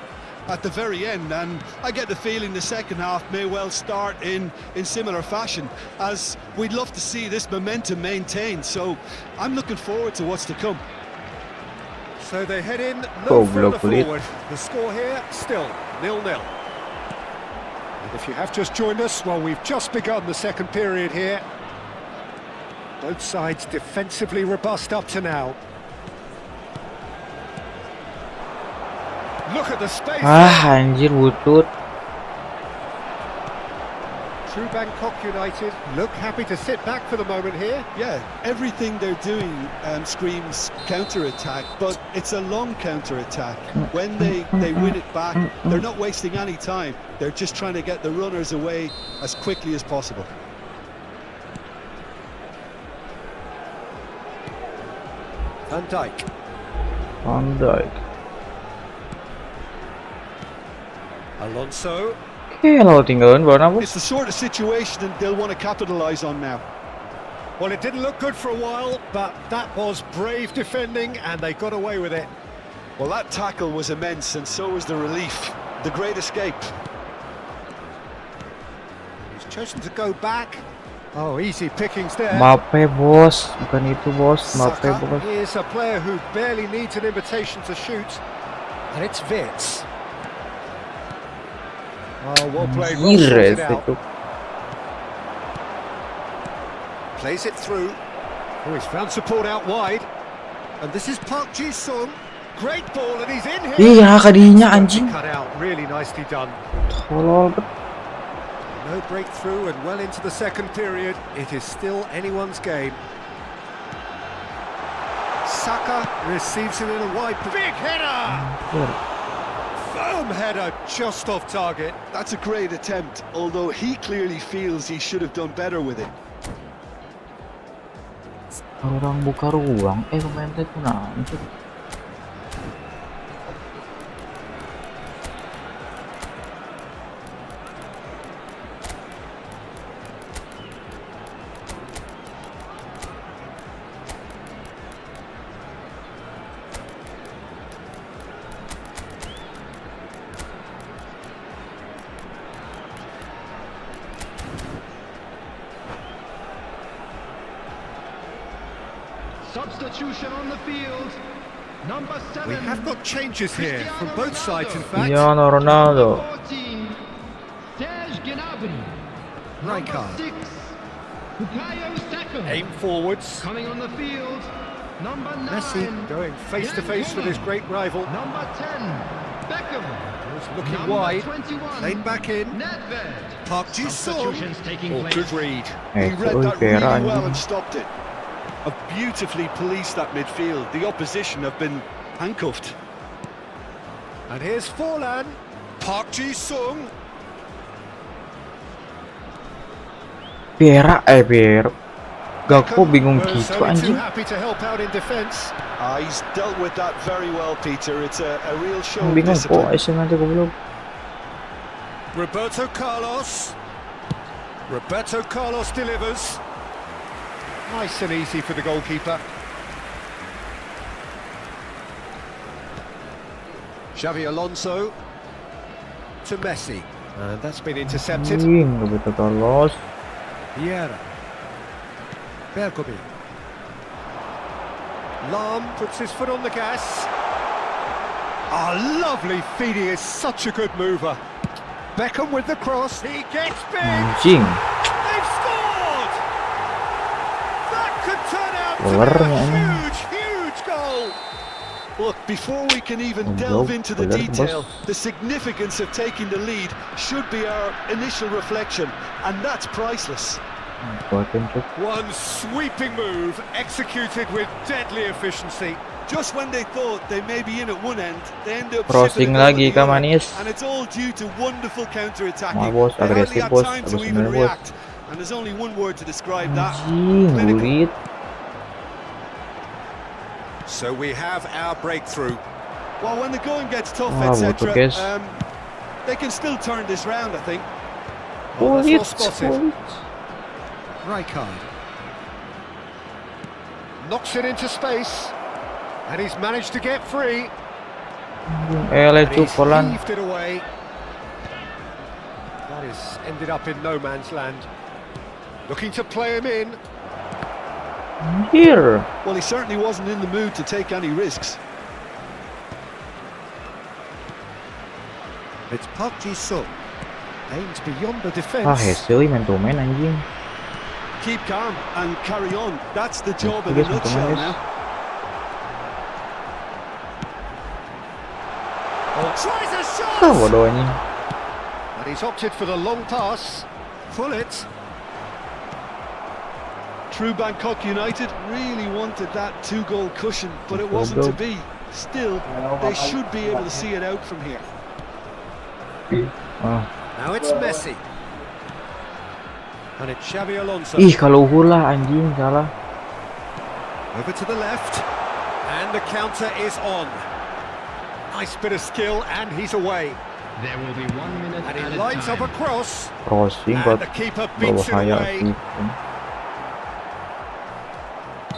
S3: at the very end, and I get the feeling the second half may well start in similar fashion, as we'd love to see this momentum maintained. So I'm looking forward to what's to come.
S2: So they head in no further forward. The score here still 0-0. And if you have just joined us, well, we've just begun the second period here. Both sides defensively robust up to now. Look at the space.
S1: Anjir butut.
S2: True Bangkok United look happy to sit back for the moment here.
S3: Yeah, everything they're doing screams counter-attack, but it's a long counter-attack. When they win it back, they're not wasting any time. They're just trying to get the runners away as quickly as possible.
S2: Van Dijk. Alonso.
S3: It's the sort of situation that they'll want to capitalise on now.
S2: Well, it didn't look good for a while, but that was brave defending, and they got away with it.
S3: Well, that tackle was immense, and so was the relief. The great escape.
S2: He's chosen to go back. Oh, easy pickings there.
S1: Mbappe bos, bukan itu bos. Mbappe
S2: Saka
S1: bos.
S2: is a player who barely needs an invitation to shoot, and it's Wits. Oh, well played, well sorted out. Plays it through. Oh, he's found support out wide. And this is Park Ji-sung. Great ball, and he's in here.
S1: Iya, kadinya anjing.
S2: Cut out, really nicely done.
S1: Tolol.
S2: No breakthrough, and well into the second period. It is still anyone's game. Saka receives it in a wide. Big header! Firm header, just off target.
S3: That's a great attempt, although he clearly feels he should have done better with it.
S1: Orang buka ruang, pemain itu nanti.
S4: Substitution on the field. Number 7.
S2: We have got changes here from both sides, in fact.
S1: Cristiano Ronaldo.
S4: 14. Serge Gnabry.
S2: Rijkaard.
S4: 6. Bukayo Saka.
S2: Aim forwards.
S4: Coming on the field. Number 9.
S2: Messi going face to face with his great rival.
S4: Number 10. Beckham.
S2: Looking
S4: Number
S2: wide.
S4: 21.
S2: Played back in.
S4: Nedved.
S2: Park Ji-sung.
S4: Substitutions taking
S2: Oh,
S4: place.
S2: good read.
S3: He read that really
S1: Vieira
S3: well
S1: anjing.
S3: and stopped it. Have beautifully policed that midfield. The opposition have been handcuffed.
S2: And here's Forlan. Park Ji-sung.
S1: Vieira. Gakpo bingung gitu
S2: Only too
S1: anjing.
S2: happy to help out in defence.
S3: He's dealt with that very well, Peter. It's a real show of
S1: Bingung po,
S3: discipline.
S1: ay nanti goblok.
S2: Roberto Carlos. Roberto Carlos delivers. Nice and easy for the goalkeeper. Xavi Alonso to Messi. And that's been intercepted.
S1: Anjing, Roberto Carlos.
S2: Vieira. Bergomi. Lam puts his foot on the gas. Lovely feeding, is such a good mover. Beckham with the cross. He gets big.
S1: Anjing.
S2: They've scored! That could turn out to
S1: Keluarnya
S2: be
S1: ini.
S2: a huge goal.
S3: Look, before we can even
S1: Oh,
S3: delve
S1: no.
S3: into the
S1: Benar,
S3: detail,
S1: bos.
S3: the significance of taking the lead should be our initial reflection, and that's priceless.
S1: Buatin cuk.
S2: One sweeping move, executed with deadly efficiency.
S3: Just when they thought they may be in at one end, they end up
S1: Crossing
S3: shipping it over
S1: lagi,
S3: the other.
S1: Kamanis.
S3: And it's all due to wonderful counter-attacking.
S1: Wah, bos,
S3: They hardly
S1: agresif,
S3: had
S1: bos.
S3: time to
S1: Agresif
S3: even
S1: bener, bos.
S3: react. And there's only one word to describe that.
S1: Anjing,
S3: Clinical.
S1: bulit.
S2: So we have our breakthrough.
S3: Well, when the going gets tough,
S1: Ah,
S3: etc.,
S1: Portuguese.
S3: they can still turn this round, I think.
S2: Oh, that's
S1: Bulit,
S2: well spotted.
S1: bulit.
S2: Rijkaard. Knocks it into space. And he's managed to get free. And
S1: Lecu
S2: he's
S1: Poland.
S2: heaved it away. That is ended up in no man's land. Looking to play him in.
S1: Here.
S3: Well, he certainly wasn't in the mood to take any risks.
S2: It's Pagi aims beyond the
S1: Ah,
S2: defence.
S1: Hesel main to main anjing.
S3: Keep calm and carry on. That's the job in a
S1: Guys, main to
S3: nutshell
S1: main,
S3: now.
S1: guys.
S2: Tries a shot!
S1: Ah, bodoh anjing.
S2: And he's opted for the long pass. Pull it.
S3: True Bangkok United really wanted that two-goal cushion, but it wasn't to be. Still, they should be able to see it out from here.
S1: Oh.
S2: Now it's Messi. And it's Xabi Alonso.
S1: Ih, kalau hula anjing salah.
S2: Over to the left. And the counter is on. Nice bit of skill, and he's away.
S4: There will be 1 minute
S2: And he
S4: added
S2: lines up
S4: time.
S2: a cross.
S1: Crossing
S2: And
S1: buat
S2: the keeper beats it
S1: berbahaya
S2: away.
S1: gitu.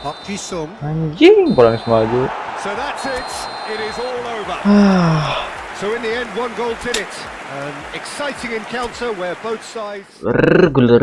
S2: Park Ji-sung.
S1: Anjing, Poland maju.
S2: So that's it. It is all over.
S1: Ah,
S2: So in the end, 1 goal did it. An exciting encounter where both sides...
S1: guler.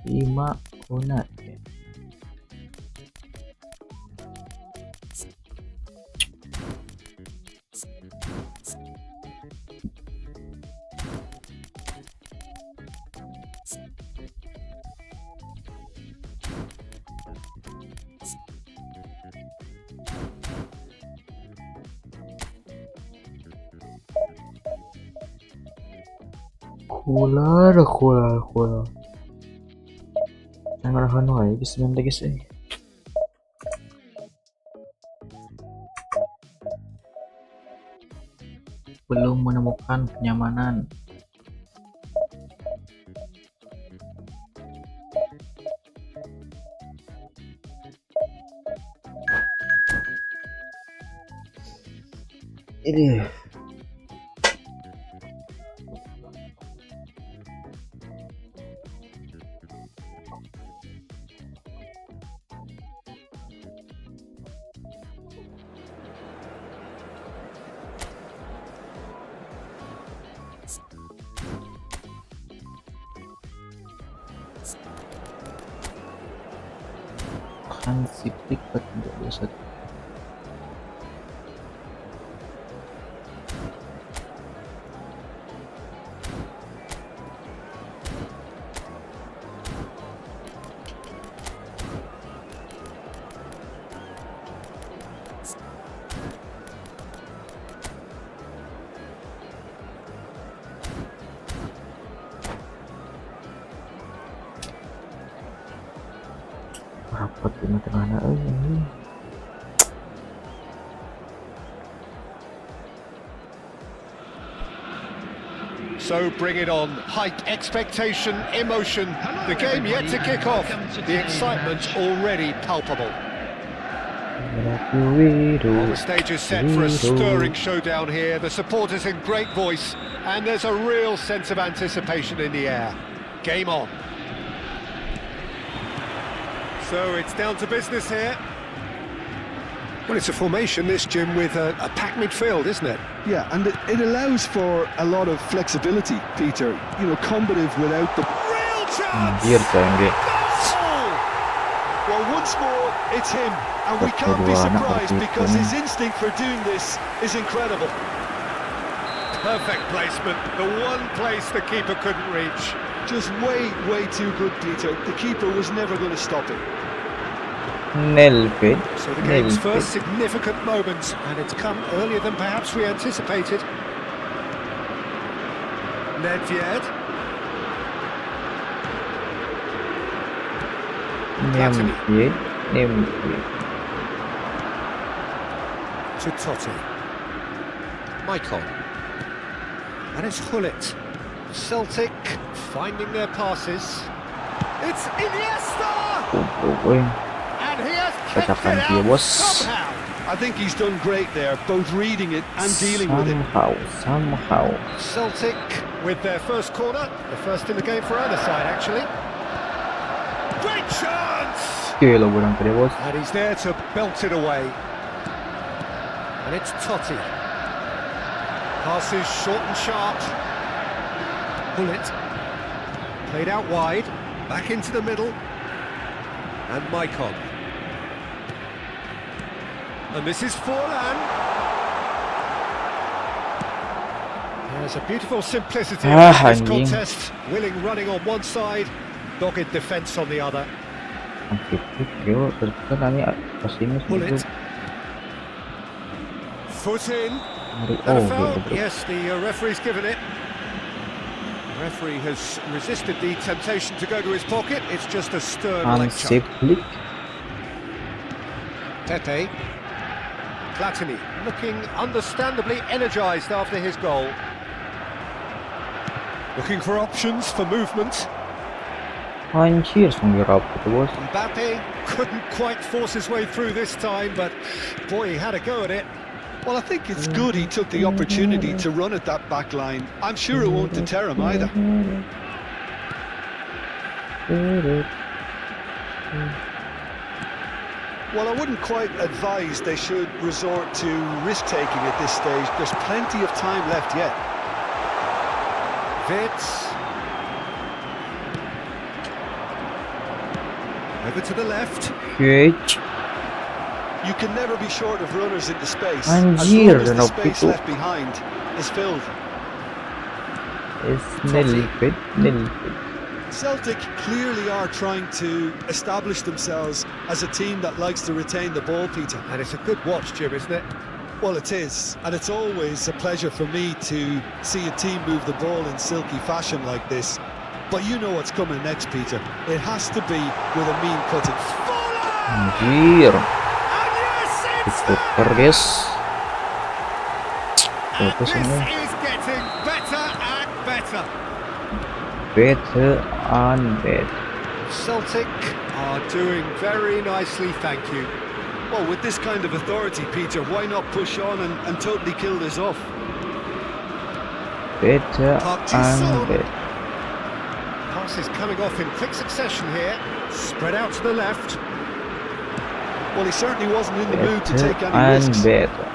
S1: Ibrahim Konate. Kular. Ang arahan ko ay gusto nang dagis eh. Belum menemukan kenyamanan. Ini Hansi Flick 21. Rapat di tengah ini.
S2: So bring it on. Hype, expectation, emotion. The game yet to kick off. The excitement already palpable. Well, the stage is set for a stirring showdown here. The supporters in great voice, and there's a real sense of anticipation in the air. Game on. So it's down to business here. Well, it's a formation, this, Jim, with a packed midfield, isn't it?
S3: Yeah, and it allows for a lot of flexibility, Peter. You know, combative without the...
S2: Real chance!
S1: Anjir kayaknya.
S2: Goal!
S3: Well, once more, it's him. And we can't be surprised because his instinct for doing this is incredible.
S2: Perfect placement, the one place the keeper couldn't reach.
S3: Just way too good, Peter. The keeper was never going to stop it.
S1: Nelfed.
S2: So the game's first significant moment, and it's come earlier than perhaps we anticipated. Nedved.
S1: Nemfed.
S2: To Totti. Michael. And it's Hullet. Celtic finding their passes. It's Iniesta! And he has kept it
S1: Bacakan dia,
S2: out
S1: bos.
S2: somehow.
S3: I think he's done great there, both reading it and dealing with it.
S1: Somehow.
S2: Celtic with their first corner, the first in the game for either side, actually. Great chance!
S1: Gila bolang dia, bos.
S2: And he's there to belt it away. And it's Totti. Passes short and sharp. Bullet. Played out wide. Back into the middle. And Maicon. And this is Forlan. There's a beautiful simplicity in this
S1: anjing.
S2: contest. Willing running on one side, dogged defence on the other. Bullet. Foot in. And a foul. Yes, the referee's given it. The referee has resisted the temptation to go to his pocket. It's just a stern lecture. Tete. Platini looking understandably energised after his goal. Looking for options for movement.
S1: Anjir, sungguh rapuh tuh, bos.
S2: Mbappe couldn't quite force his way through this time, but boy, he had a go at it.
S3: Well, I think it's good he took the opportunity to run at that back line. I'm sure it won't deter him either. Well, I wouldn't quite advise they should resort to risk-taking at this stage. There's plenty of time left yet.
S2: Vitz. Over to the left.
S1: Huge.
S3: You can never be short of runners into space.
S1: Anjir,
S3: as long as the space
S1: itu.
S3: left behind is filled.
S1: It's nearly fit.
S3: Celtic clearly are trying to establish themselves as a team that likes to retain the ball, Peter.
S2: And it's a good watch, Jim, isn't it?
S3: Well, it is, and it's always a pleasure for me to see a team move the ball in silky fashion like this. But you know what's coming next, Peter. It has to be with a mean cutting.
S1: Anjir. Super, guys.
S2: And this is getting better and better.
S1: Better and better.
S2: Celtic are doing very nicely, thank you.
S3: Well, with this kind of authority, Peter, why not push on and totally kill this off?
S1: Better and better.
S2: Passes coming off in quick succession here. Spread out to the left.
S3: Well, he certainly wasn't in the mood to
S1: Better
S3: take any
S1: and
S3: risks.
S1: better.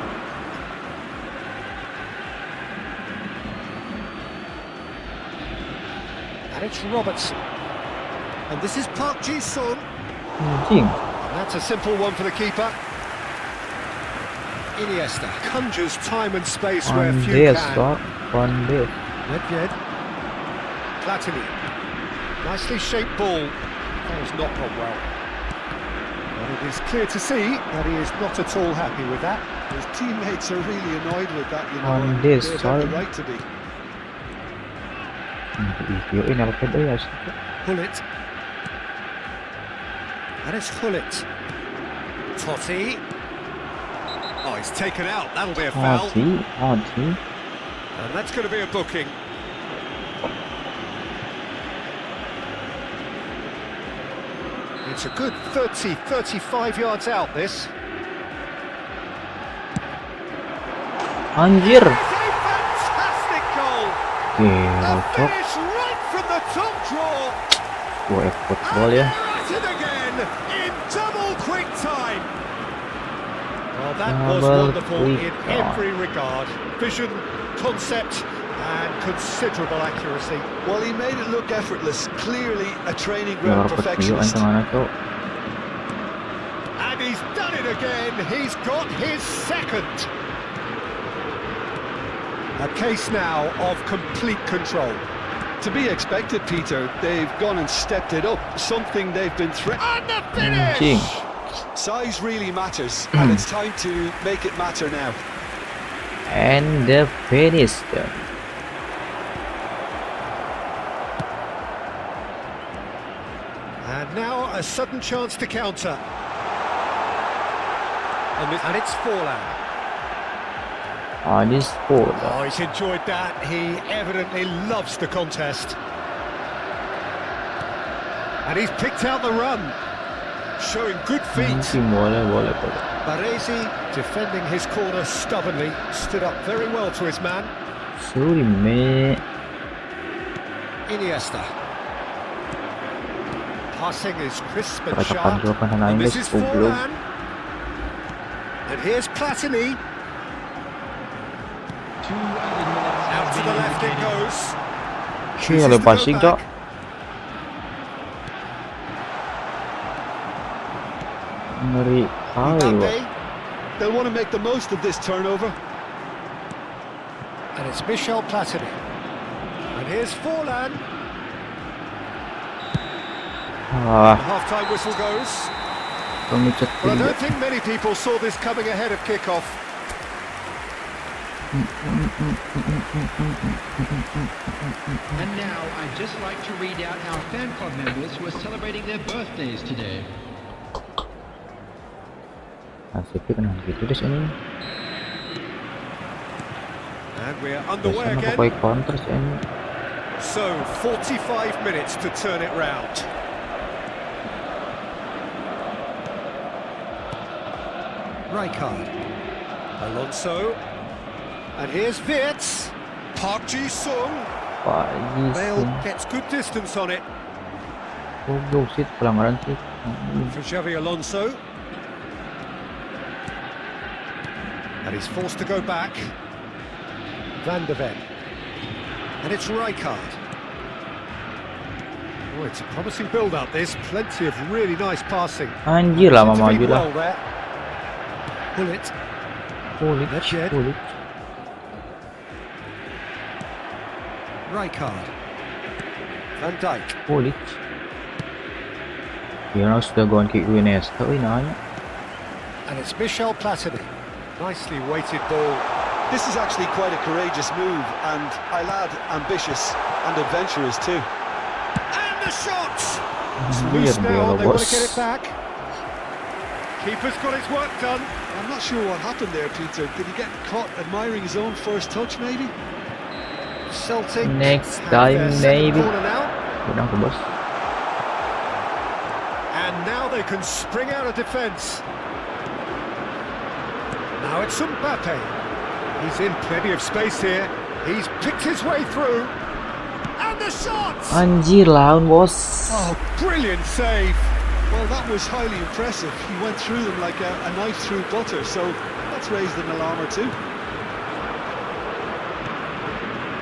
S2: And it's Robertson. And this is Pagi.
S1: Anjing.
S2: That's a simple one for the keeper. Iniesta conjures time and space where few can. Nedved. Platini. Nicely shaped ball. That has not gone well. But it is clear to see that he is not at all happy with that.
S3: His teammates are really annoyed with that, you know.
S1: On this
S3: They have
S1: side.
S3: the right to be.
S2: Hullet. And it's Hullet. Totti. Oh, he's taken out. That'll be a foul.
S1: Anjing.
S2: And that's going to be a booking. It's a good 30, 35 yards out, this.
S1: Anjir.
S2: It's a fantastic goal. A finish right from the top draw.
S1: eFootball ya.
S2: At it again in double quick time. Well, that was
S1: Double
S2: wonderful in
S1: quick time.
S2: every regard. Vision, concept, and considerable accuracy.
S3: Well, he made it look effortless. Clearly a training ground perfectionist.
S2: And he's done it again. He's got his second. A case now of complete control.
S3: To be expected, Peter. They've gone and stepped it up. Something they've been
S2: And the finish!
S3: Size really matters, and it's time to make it matter now.
S1: And the finish.
S2: And now a sudden chance to counter. And it's Forlan.
S1: On his foot.
S2: Oh, he's enjoyed that. He evidently loves the contest. And he's picked out the run, showing good feet.
S1: Boleh.
S2: Baresi defending his corner stubbornly, stood up very well to his man.
S1: Seru di menit.
S2: Iniesta. Passing is crisp and
S1: Percakapan
S2: sharp.
S1: jawapan anak
S2: And
S1: Inggris
S2: this is
S1: goblok.
S2: Forlan. And here's Platini. Out to the left it goes.
S1: Cuy ada passing tak? Ngeri kali wak.
S3: Mbappe, they'll want to make the most of this turnover.
S2: And it's Michel Platini. And here's Forlan.
S1: Ah,
S2: Half-time whistle goes.
S1: pemicat
S2: Well, I
S1: tinggi.
S2: don't think many people saw this coming ahead of kick-off.
S5: And now I'd just like to read out our fan club members who are celebrating their birthdays today.
S1: Asik kenapa gitu deh ini.
S2: And we're underway
S1: Biasanya
S2: again.
S1: pakai counter sih ini.
S2: So, 45 minutes to turn it round. Rijkaard. Alonso. And here's Wirtz. Park Ji-sung.
S1: Pagi
S2: Bale
S1: sih.
S2: gets good distance on it.
S1: Goblok sih pelanggaran sih.
S2: For Xavi Alonso. And he's forced to go back. Van de Ven. And it's Rijkaard. Oh, it's a promising build-up, this. Plenty of really nice passing.
S1: Anjir lama
S2: Seemed to be
S1: maju lah.
S2: well there. Bullet.
S1: Kulit,
S2: Legit.
S1: kulit.
S2: Rijkaard. Van Dijk.
S1: Kulit. Kira sudah gone kick Iniesta, nanya.
S2: And it's Michel Platini. Nicely weighted ball.
S3: This is actually quite a courageous move, and I'll add ambitious and adventurous too.
S2: And the shot! It's
S1: Anjir
S2: loose
S1: dia
S2: now,
S1: lo
S2: they want to
S1: bos.
S2: get it back. Keeper's got his work done.
S3: I'm not sure what happened there, Peter. Did he get caught admiring his own first touch, maybe?
S2: Celtic.
S1: Next
S2: have
S1: time,
S2: their second
S1: maybe.
S2: corner now.
S1: Udah ke bos.
S2: And now they can spring out of defence. Now it's Mbappe. He's in plenty of space here. He's picked his way through. And the shot!
S1: Anjir lawan bos.
S2: Oh, brilliant save.
S3: Well, that was highly impressive. He went through them like a knife through butter, so that's raised an alarm or two.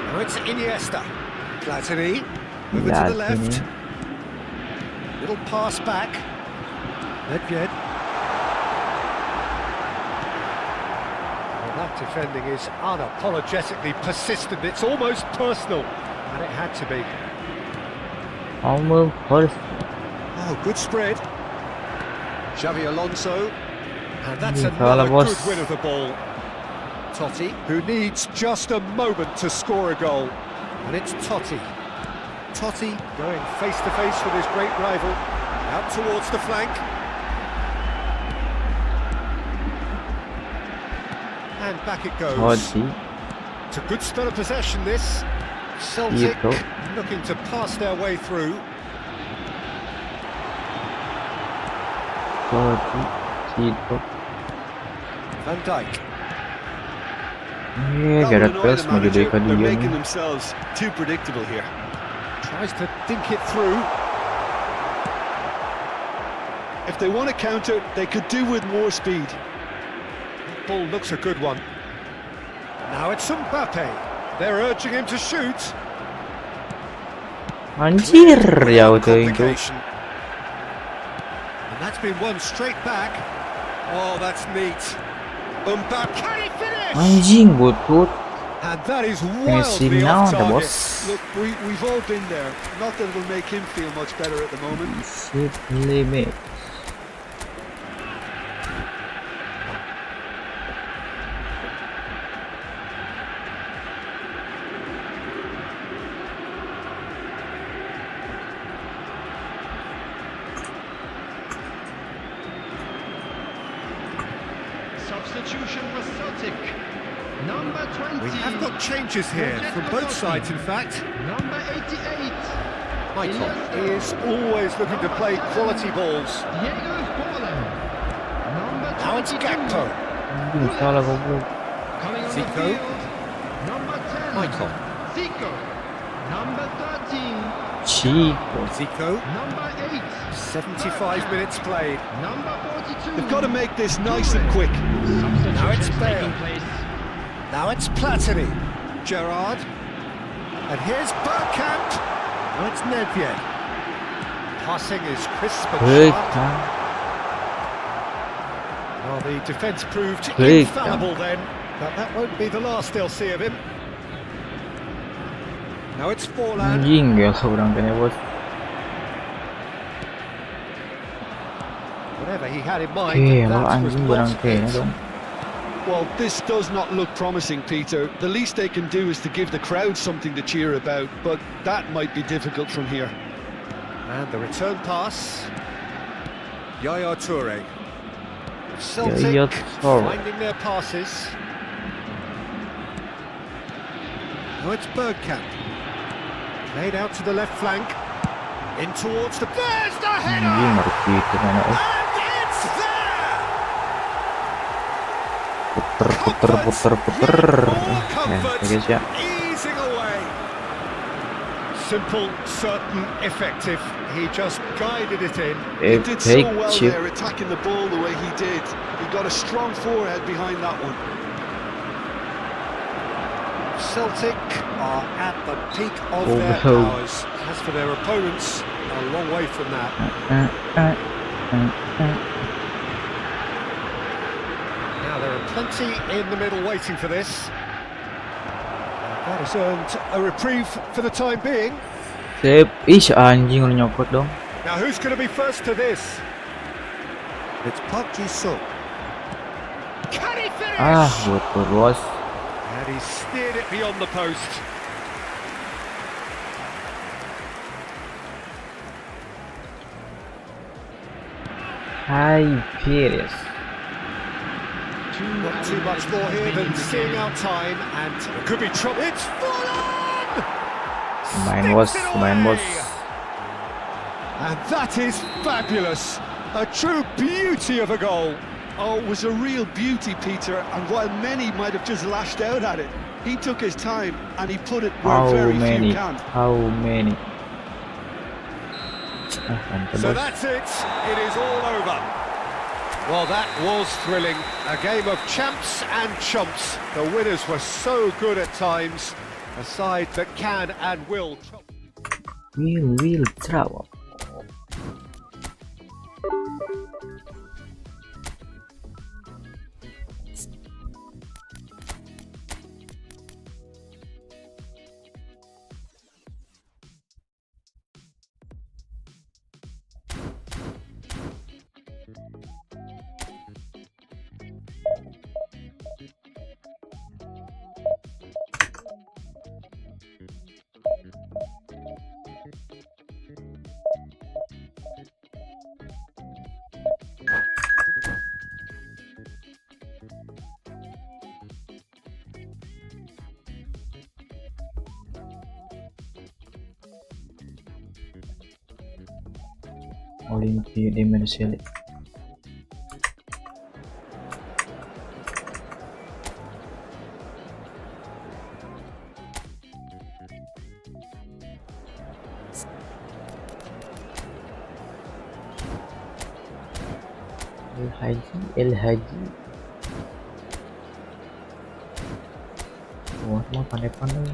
S2: Now it's Iniesta. Platini. Over to the left. Little pass back. Nedved. Well, that defending is unapologetically persistent. It's almost personal. And it had to be.
S1: Almost first.
S2: Oh, good spread. Xavi Alonso. And that's
S1: Fala,
S2: another
S1: boss.
S2: good win of the ball. Totti, who needs just a moment to score a goal. And it's Totti. Totti going face-to-face with his great rival. Out towards the flank. And back it goes.
S1: Totti.
S2: It's a good spell of possession, this. Celtic
S1: Gitu.
S2: looking to pass their way through.
S1: Totti. Situ.
S2: Van Dijk.
S1: Iya,
S3: That
S1: Gareth
S3: would annoy
S1: Bale
S3: the
S1: mau
S3: manager.
S1: jadikan
S3: They're
S1: dia
S3: making
S1: nih.
S3: themselves too predictable here.
S2: Tries to dink it through.
S3: If they want to counter, they could do with more speed.
S2: That ball looks a good one. Now it's Mbappe. They're urging him to shoot.
S1: Anjir, ya
S2: Without
S1: udah itu.
S2: complication. And that's been won straight back. Oh, that's neat. Mbappe, can he finish?
S1: Anjing butut.
S2: And that is
S1: Finishing
S2: wildly
S1: now,
S2: off
S1: the
S2: target.
S1: boss.
S3: Look, we've all been there. Not that it'll make him feel much better at the moment.
S1: Sit limit.
S5: Substitution for Celtic. Number 20.
S2: We have got changes here from both sides, in fact.
S5: Number 88.
S2: Michael is always looking to play quality balls. Now it's Gakpo.
S1: Salah goblok.
S2: Zico. Michael.
S5: Zico. Number 13.
S1: Chico.
S2: Zico.
S5: Number 8.
S2: 75 minutes played.
S5: Number 42.
S3: They've got to make this nice and quick.
S2: Now it's Bale.
S5: taking place.
S2: Now it's Platini. Gerrard. And here's Bergkamp. Now it's Nedved. Passing is crisp and
S1: Great
S2: sharp.
S1: time.
S2: Well, the defence proved
S1: Great
S2: infallible then, but that won't be the last they'll see of him. Now it's Forlan.
S1: Anjing ya seorang kena bos.
S2: Whatever he had in mind,
S1: Okay, kalau
S2: that was
S1: anjing
S2: not
S1: barang kena
S2: it.
S1: dong.
S3: Well, this does not look promising, Peter. The least they can do is to give the crowd something to cheer about, but that might be difficult from here.
S2: And the return pass. Yaya Toure. Celtic
S1: Yaya Toure.
S2: finding their passes. Now it's Bergkamp. Played out to the left flank. In towards the... There's the
S1: Anjing
S2: header!
S1: ngerti itu mana.
S2: And it's there!
S1: Puter. Nah, guys ya.
S2: Easing away. Simple, certain, effective. He just guided it in.
S3: He did so
S1: Fake
S3: well
S1: chip.
S3: there, attacking the ball the way he did. He got a strong forehead behind that one.
S2: Celtic are at the peak of
S1: Oh,
S2: their
S1: no.
S2: powers. As for their opponents, a long way from that. Now there are plenty in the middle waiting for this. That has earned a reprieve for the time being.
S1: Sip. Ih, anjing udah nyokot dong.
S2: Now who's going to be first to this? It's Pagi. Can he finish?
S1: Ah, betul bos.
S2: And he steered it beyond the post.
S1: Hai Pires.
S2: Not too much more here than seeing out time, and it could be trouble. It's Forlan!
S1: Main bos,
S2: Sticks it
S1: main bos.
S2: away! And that is fabulous. A true beauty of a goal.
S3: Oh, it was a real beauty, Peter, and while many might have just lashed out at it, he took his time and he put it where
S1: How
S3: very
S1: many?
S3: few can.
S1: How many? Ah, mantap
S2: So
S1: bos.
S2: that's it. It is all over. Well, that was thrilling. A game of champs and chumps. The winners were so good at times. A side that can and will.
S1: Will travel. Olimpiade Marseille. El Haji. Wah, semua pandai-pandai.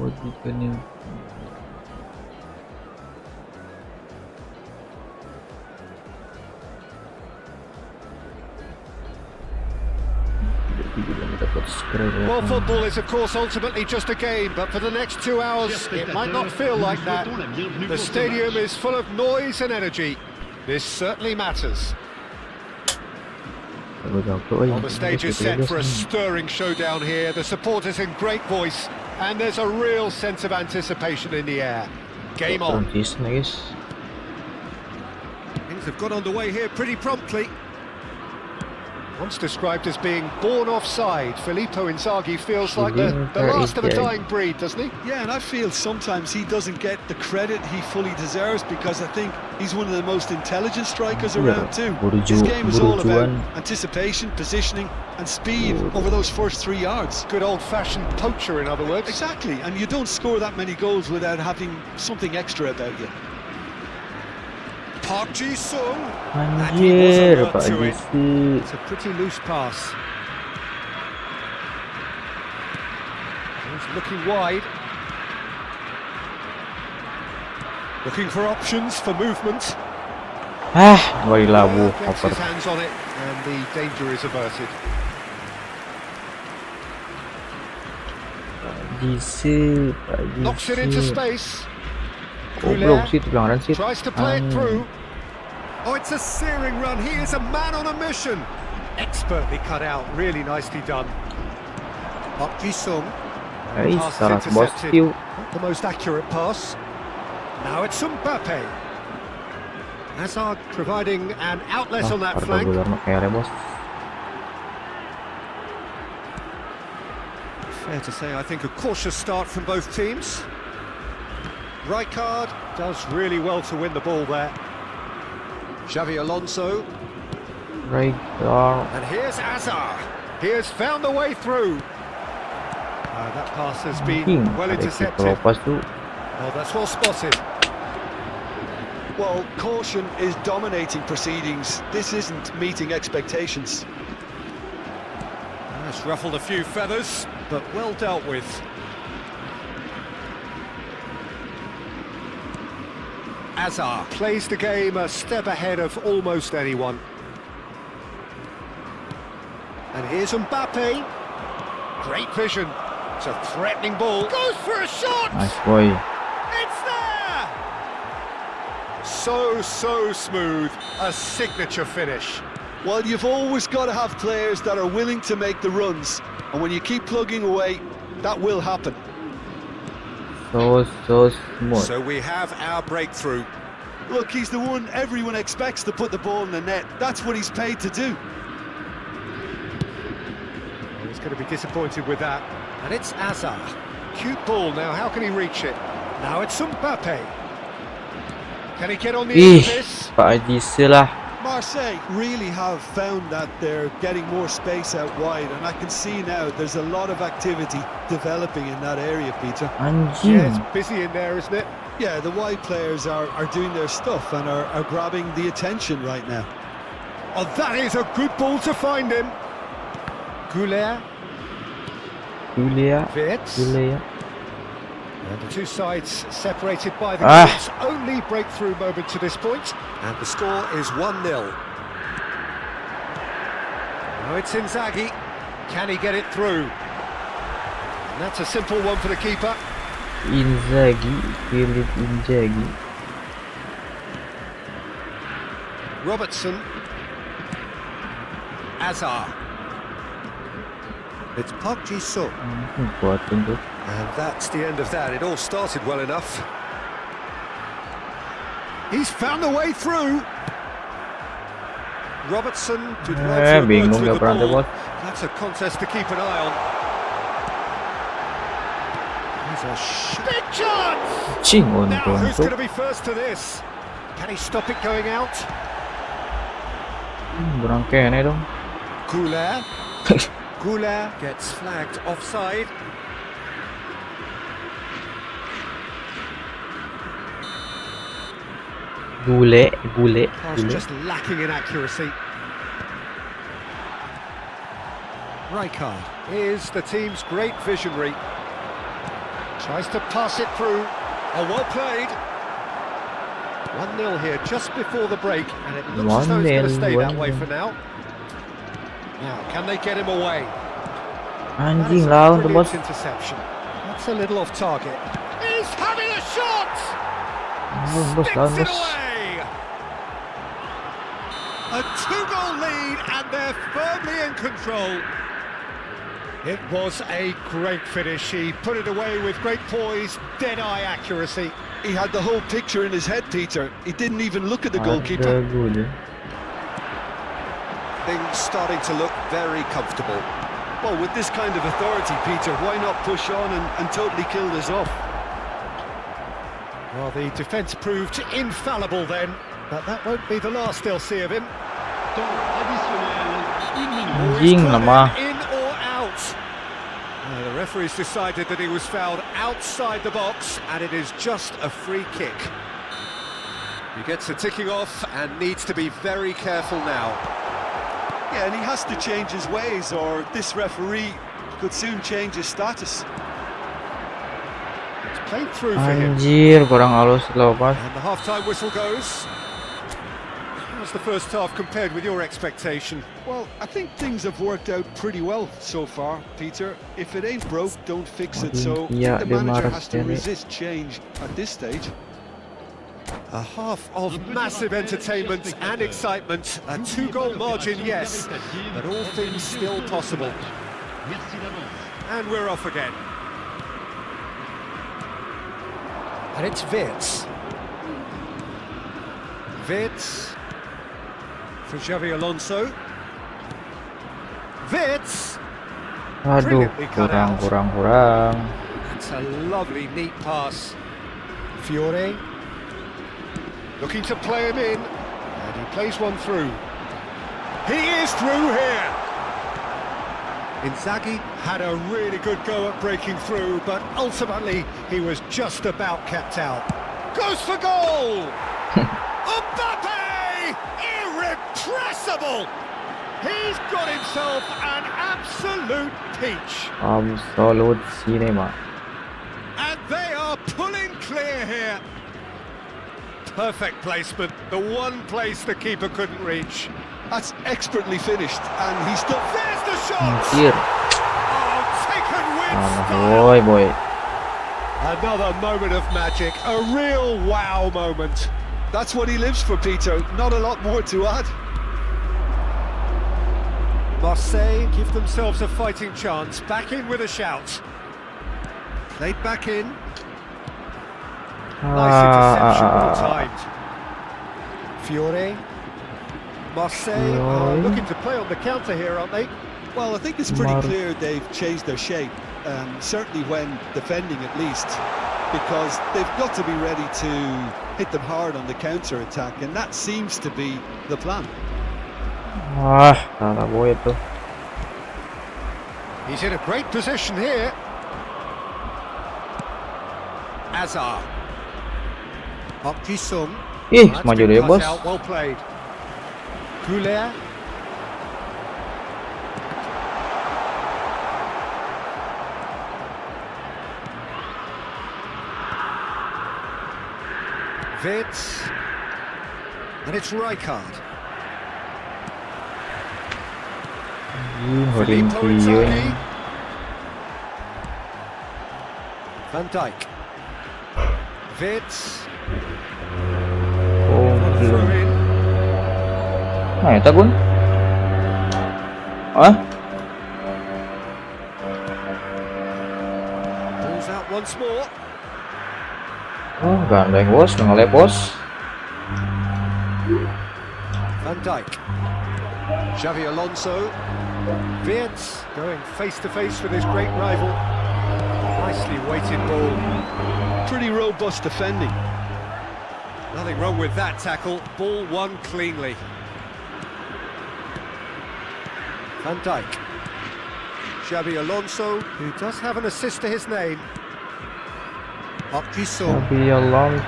S1: Positionnya.
S2: Well, football is of course ultimately just a game, but for the next 2 hours it might not feel like that. The stadium is full of noise and energy. This certainly matters. Well, the stage is set for a stirring showdown here. The supporters in great voice, and there's a real sense of anticipation in the air. Game on. Things have got underway here pretty promptly. Once described as being born offside, Filippo Inzaghi feels like the last of a dying breed, doesn't he?
S3: Yeah, and I feel sometimes he doesn't get the credit he fully deserves, because I think he's one of the most intelligent strikers around too. His game is all about anticipation, positioning and speed over those first 3 yards.
S2: Good old-fashioned poacher, in other words.
S3: Exactly, and you don't score that many goals without having something extra about you.
S2: Pagi,
S1: Anjir, Pak Divisi.
S2: It's a pretty loose pass. He's looking wide. Looking for options for movement.
S1: Kembali labu.
S2: Gets his hands on it, and the danger is averted. Knocks it into space. Tries to play it through. Oh, it's a searing run. He is a man on a mission. Expertly cut out. Really nicely done. Park Ji-sung. Pass intercepted. Not the most accurate pass. Now it's Mbappe. Hazard providing an outlet on that flank. Fair to say, I think, a cautious start from both teams. Rijkaard does really well to win the ball there. Xavi Alonso.
S1: Rijkaard.
S2: And here's Hazard. He has found the way through. That pass has been well intercepted. Oh, that's well spotted.
S3: Well, caution is dominating proceedings. This isn't meeting expectations.
S2: That's ruffled a few feathers, but well dealt with. Hazard plays the game a step ahead of almost anyone. And here's Mbappe. Great vision. It's a threatening ball. Goes for a shot!
S1: Nice boy.
S2: It's there! So smooth. A signature finish.
S3: Well, you've always got to have players that are willing to make the runs. And when you keep plugging away, that will happen.
S1: So smooth.
S2: So we have our breakthrough.
S3: Look, he's the one everyone expects to put the ball in the net. That's what he's paid to do.
S2: He's going to be disappointed with that. And it's Hazard. Cute ball now, how can he reach it? Now it's Mbappe. Can he get on the end of this?
S1: Pak Divisi lah.
S3: Marseille really have found that they're getting more space out wide, and I can see now there's a lot of activity developing in that area, Peter.
S2: Yeah, it's busy in there, isn't it?
S3: Yeah, the wide players are doing their stuff and are grabbing the attention right now.
S2: Oh, that is a good ball to find him. Goulet. Wirtz. And the two sides separated by the goals. Only breakthrough moment to this point. And the score is 1-0. Now it's Inzaghi. Can he get it through? And that's a simple one for the keeper.
S1: Inzaghi.
S2: Robertson. Hazard. It's Park Ji-sung. And that's the end of that. It all started well enough. He's found the way through. Robertson did well to emerge with the ball. That's a contest to keep an eye on. He's a big chance! Now who's going to be first to this? Can he stop it going out? Goulet. Goulet gets flagged offside.
S1: Goulet.
S2: Just lacking in accuracy. Rijkaard is the team's great visionary. Tries to pass it through. Oh, well played. 1-0 here just before the break, and it looks as though it's going to stay that way for now. Now, can they get him away?
S1: Anjing lah untuk bos.
S2: Interception. That's a little off target. He's having a shot.
S1: Bos,
S2: Sticks it away. A 2-goal lead, and they're firmly in control. It was a great finish. He put it away with great poise, dead-eye accuracy.
S3: He had the whole picture in his head, Peter. He didn't even look at the goalkeeper.
S2: Things starting to look very comfortable.
S3: Well, with this kind of authority, Peter, why not push on and totally kill this off?
S2: Well, the defence proved infallible then, but that won't be the last they'll see of him.
S1: Anjing lama.
S2: In or out? The referee's decided that he was fouled outside the box, and it is just a free kick. He gets a ticking off and needs to be very careful now.
S3: Yeah, and he has to change his ways, or this referee could soon change his status.
S2: It's played through for him.
S1: Anjir, kurang halus lepas.
S2: And the half-time whistle goes. How's the first half compared with your expectation?
S3: Well, I think things have worked out pretty well so far, Peter. If it ain't broke, don't fix it. So
S1: Yeah,
S3: the manager has to resist change at this stage.
S2: A half of massive entertainment and excitement. A 2-goal margin, yes, but all things still possible. And we're off again. And it's Wirtz. Wirtz for Xavi Alonso. Wirtz.
S1: Aduh, kurang.
S2: It's a lovely, neat pass. Fiore. Looking to play him in, and he plays one through. He is through here! Inzaghi had a really good go at breaking through, but ultimately he was just about kept out. Goes for goal! Mbappe! Irrepressible! He's got himself an absolute peach.
S1: Absolute cinema.
S2: And they are pulling clear here. Perfect placement, the one place the keeper couldn't reach.
S3: That's expertly finished, and he's done.
S2: There's the shot!
S1: Anjir.
S2: Oh, taken with
S1: Boy, boy.
S2: Another moment of magic, a real wow moment.
S3: That's what he lives for, Peter. Not a lot more to add.
S2: Marseille give themselves a fighting chance, back in with a shout. Played back in. Nice interception, well timed. Fiore. Marseille are looking to play on the counter here, aren't they?
S3: Well, I think it's pretty clear they've changed their shape, certainly when defending at least, because they've got to be ready to hit them hard on the counter-attack, and that seems to be the plan.
S1: Salah boy itu.
S2: He's in a great position here. Azar. Park Ji-sung.
S1: Maju dia, bos.
S2: Well played. Goulet. Wirtz. And it's Rijkaard. Filippo Inzaghi. Van Dijk. Wirtz. Throw in.
S1: Nah, eta Gun.
S2: Pulls out once more.
S1: Oh, gandeng bos, ngelep bos.
S2: Van Dijk. Xavi Alonso. Wirtz going face to face with his great rival. Nicely weighted ball.
S3: Pretty robust defending.
S2: Nothing wrong with that tackle. Ball won cleanly. Van Dijk. Xavi Alonso, who does have an assist to his name. Park Ji-sung.
S1: Xavi Alonso.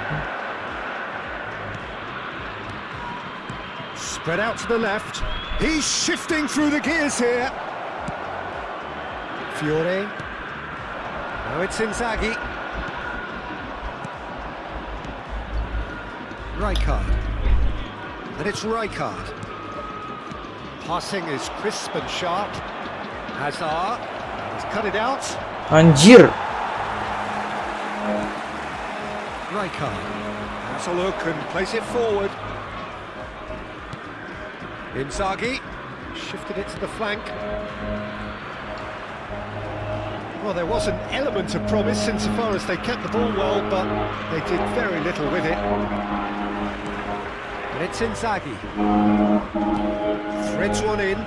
S2: Spread out to the left. He's shifting through the gears here. Fiore. Now it's Inzaghi. Rijkaard. And it's Rijkaard. Passing is crisp and sharp. Hazard has cut it out.
S1: Anjir.
S2: Rijkaard has a look and plays it forward. Inzaghi shifted it to the flank. Well, there was an element of promise insofar as they kept the ball well, but they did very little with it. And it's Inzaghi. Threads one in.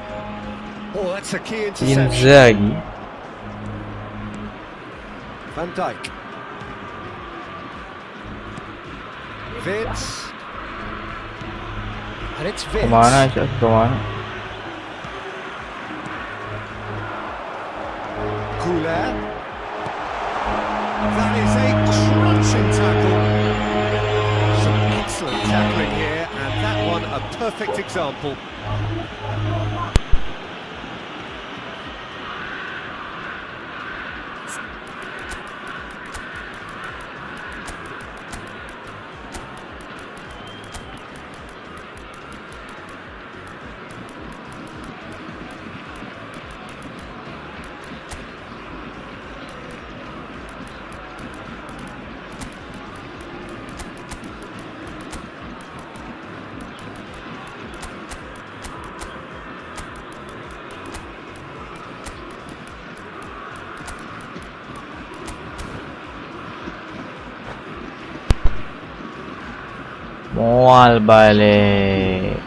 S2: Oh, that's a key interception.
S1: Inzaghi.
S2: Van Dijk. Vince. And it's Vince.
S1: Kemana aja, kemana?
S2: Goulet. That is a crunching tackle. Some excellent tackling here, and that one a perfect example.
S1: Mual balik.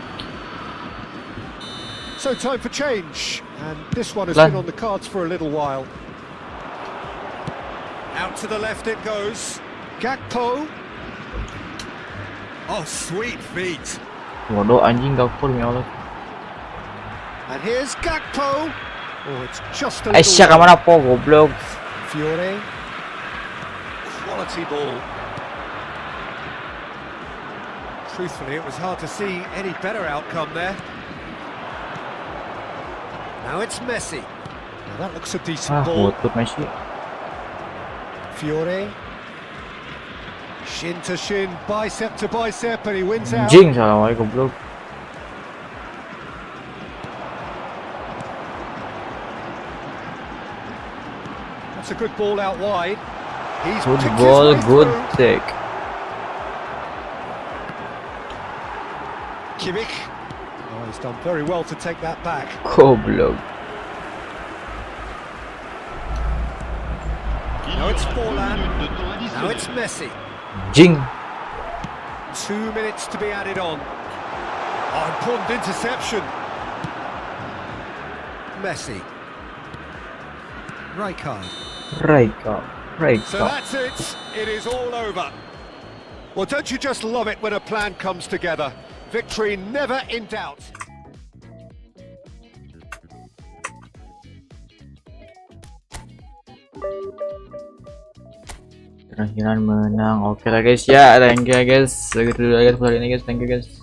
S2: So time for change, and this one has been on the cards for a little while. Out to the left it goes. Gakpo. Oh, sweet feet.
S1: Bodoh anjing Gakpo demi Allah.
S2: And here's Gakpo. Oh, it's just a
S1: Aisyah
S2: little.
S1: kamana po goblok.
S2: Fiore. Quality ball. Truthfully, it was hard to see any better outcome there. Now it's Messi. Now that looks a decent ball.
S1: Butut Messi.
S2: Fiore. Shin to shin, bicep to bicep, and he wins out.
S1: Anjing salah wae goblok.
S2: That's a good ball out wide. He's
S1: Good
S2: picked
S1: ball,
S2: his way
S1: good
S2: through.
S1: take.
S2: Kimmich. Oh, he's done very well to take that back.
S1: Goblok.
S2: Now it's Forlan. Now it's Messi.
S1: Anjing.
S2: 2 minutes to be added on. Oh, important interception. Messi. Rijkaard.
S1: Rijkaard.
S2: So that's it. It is all over. Well, don't you just love it when a plan comes together? Victory never in doubt.
S1: Terakhiran menang. Oke lah guys ya. Thank you guys. Segitu dulu guys hari ini guys. Thank you guys.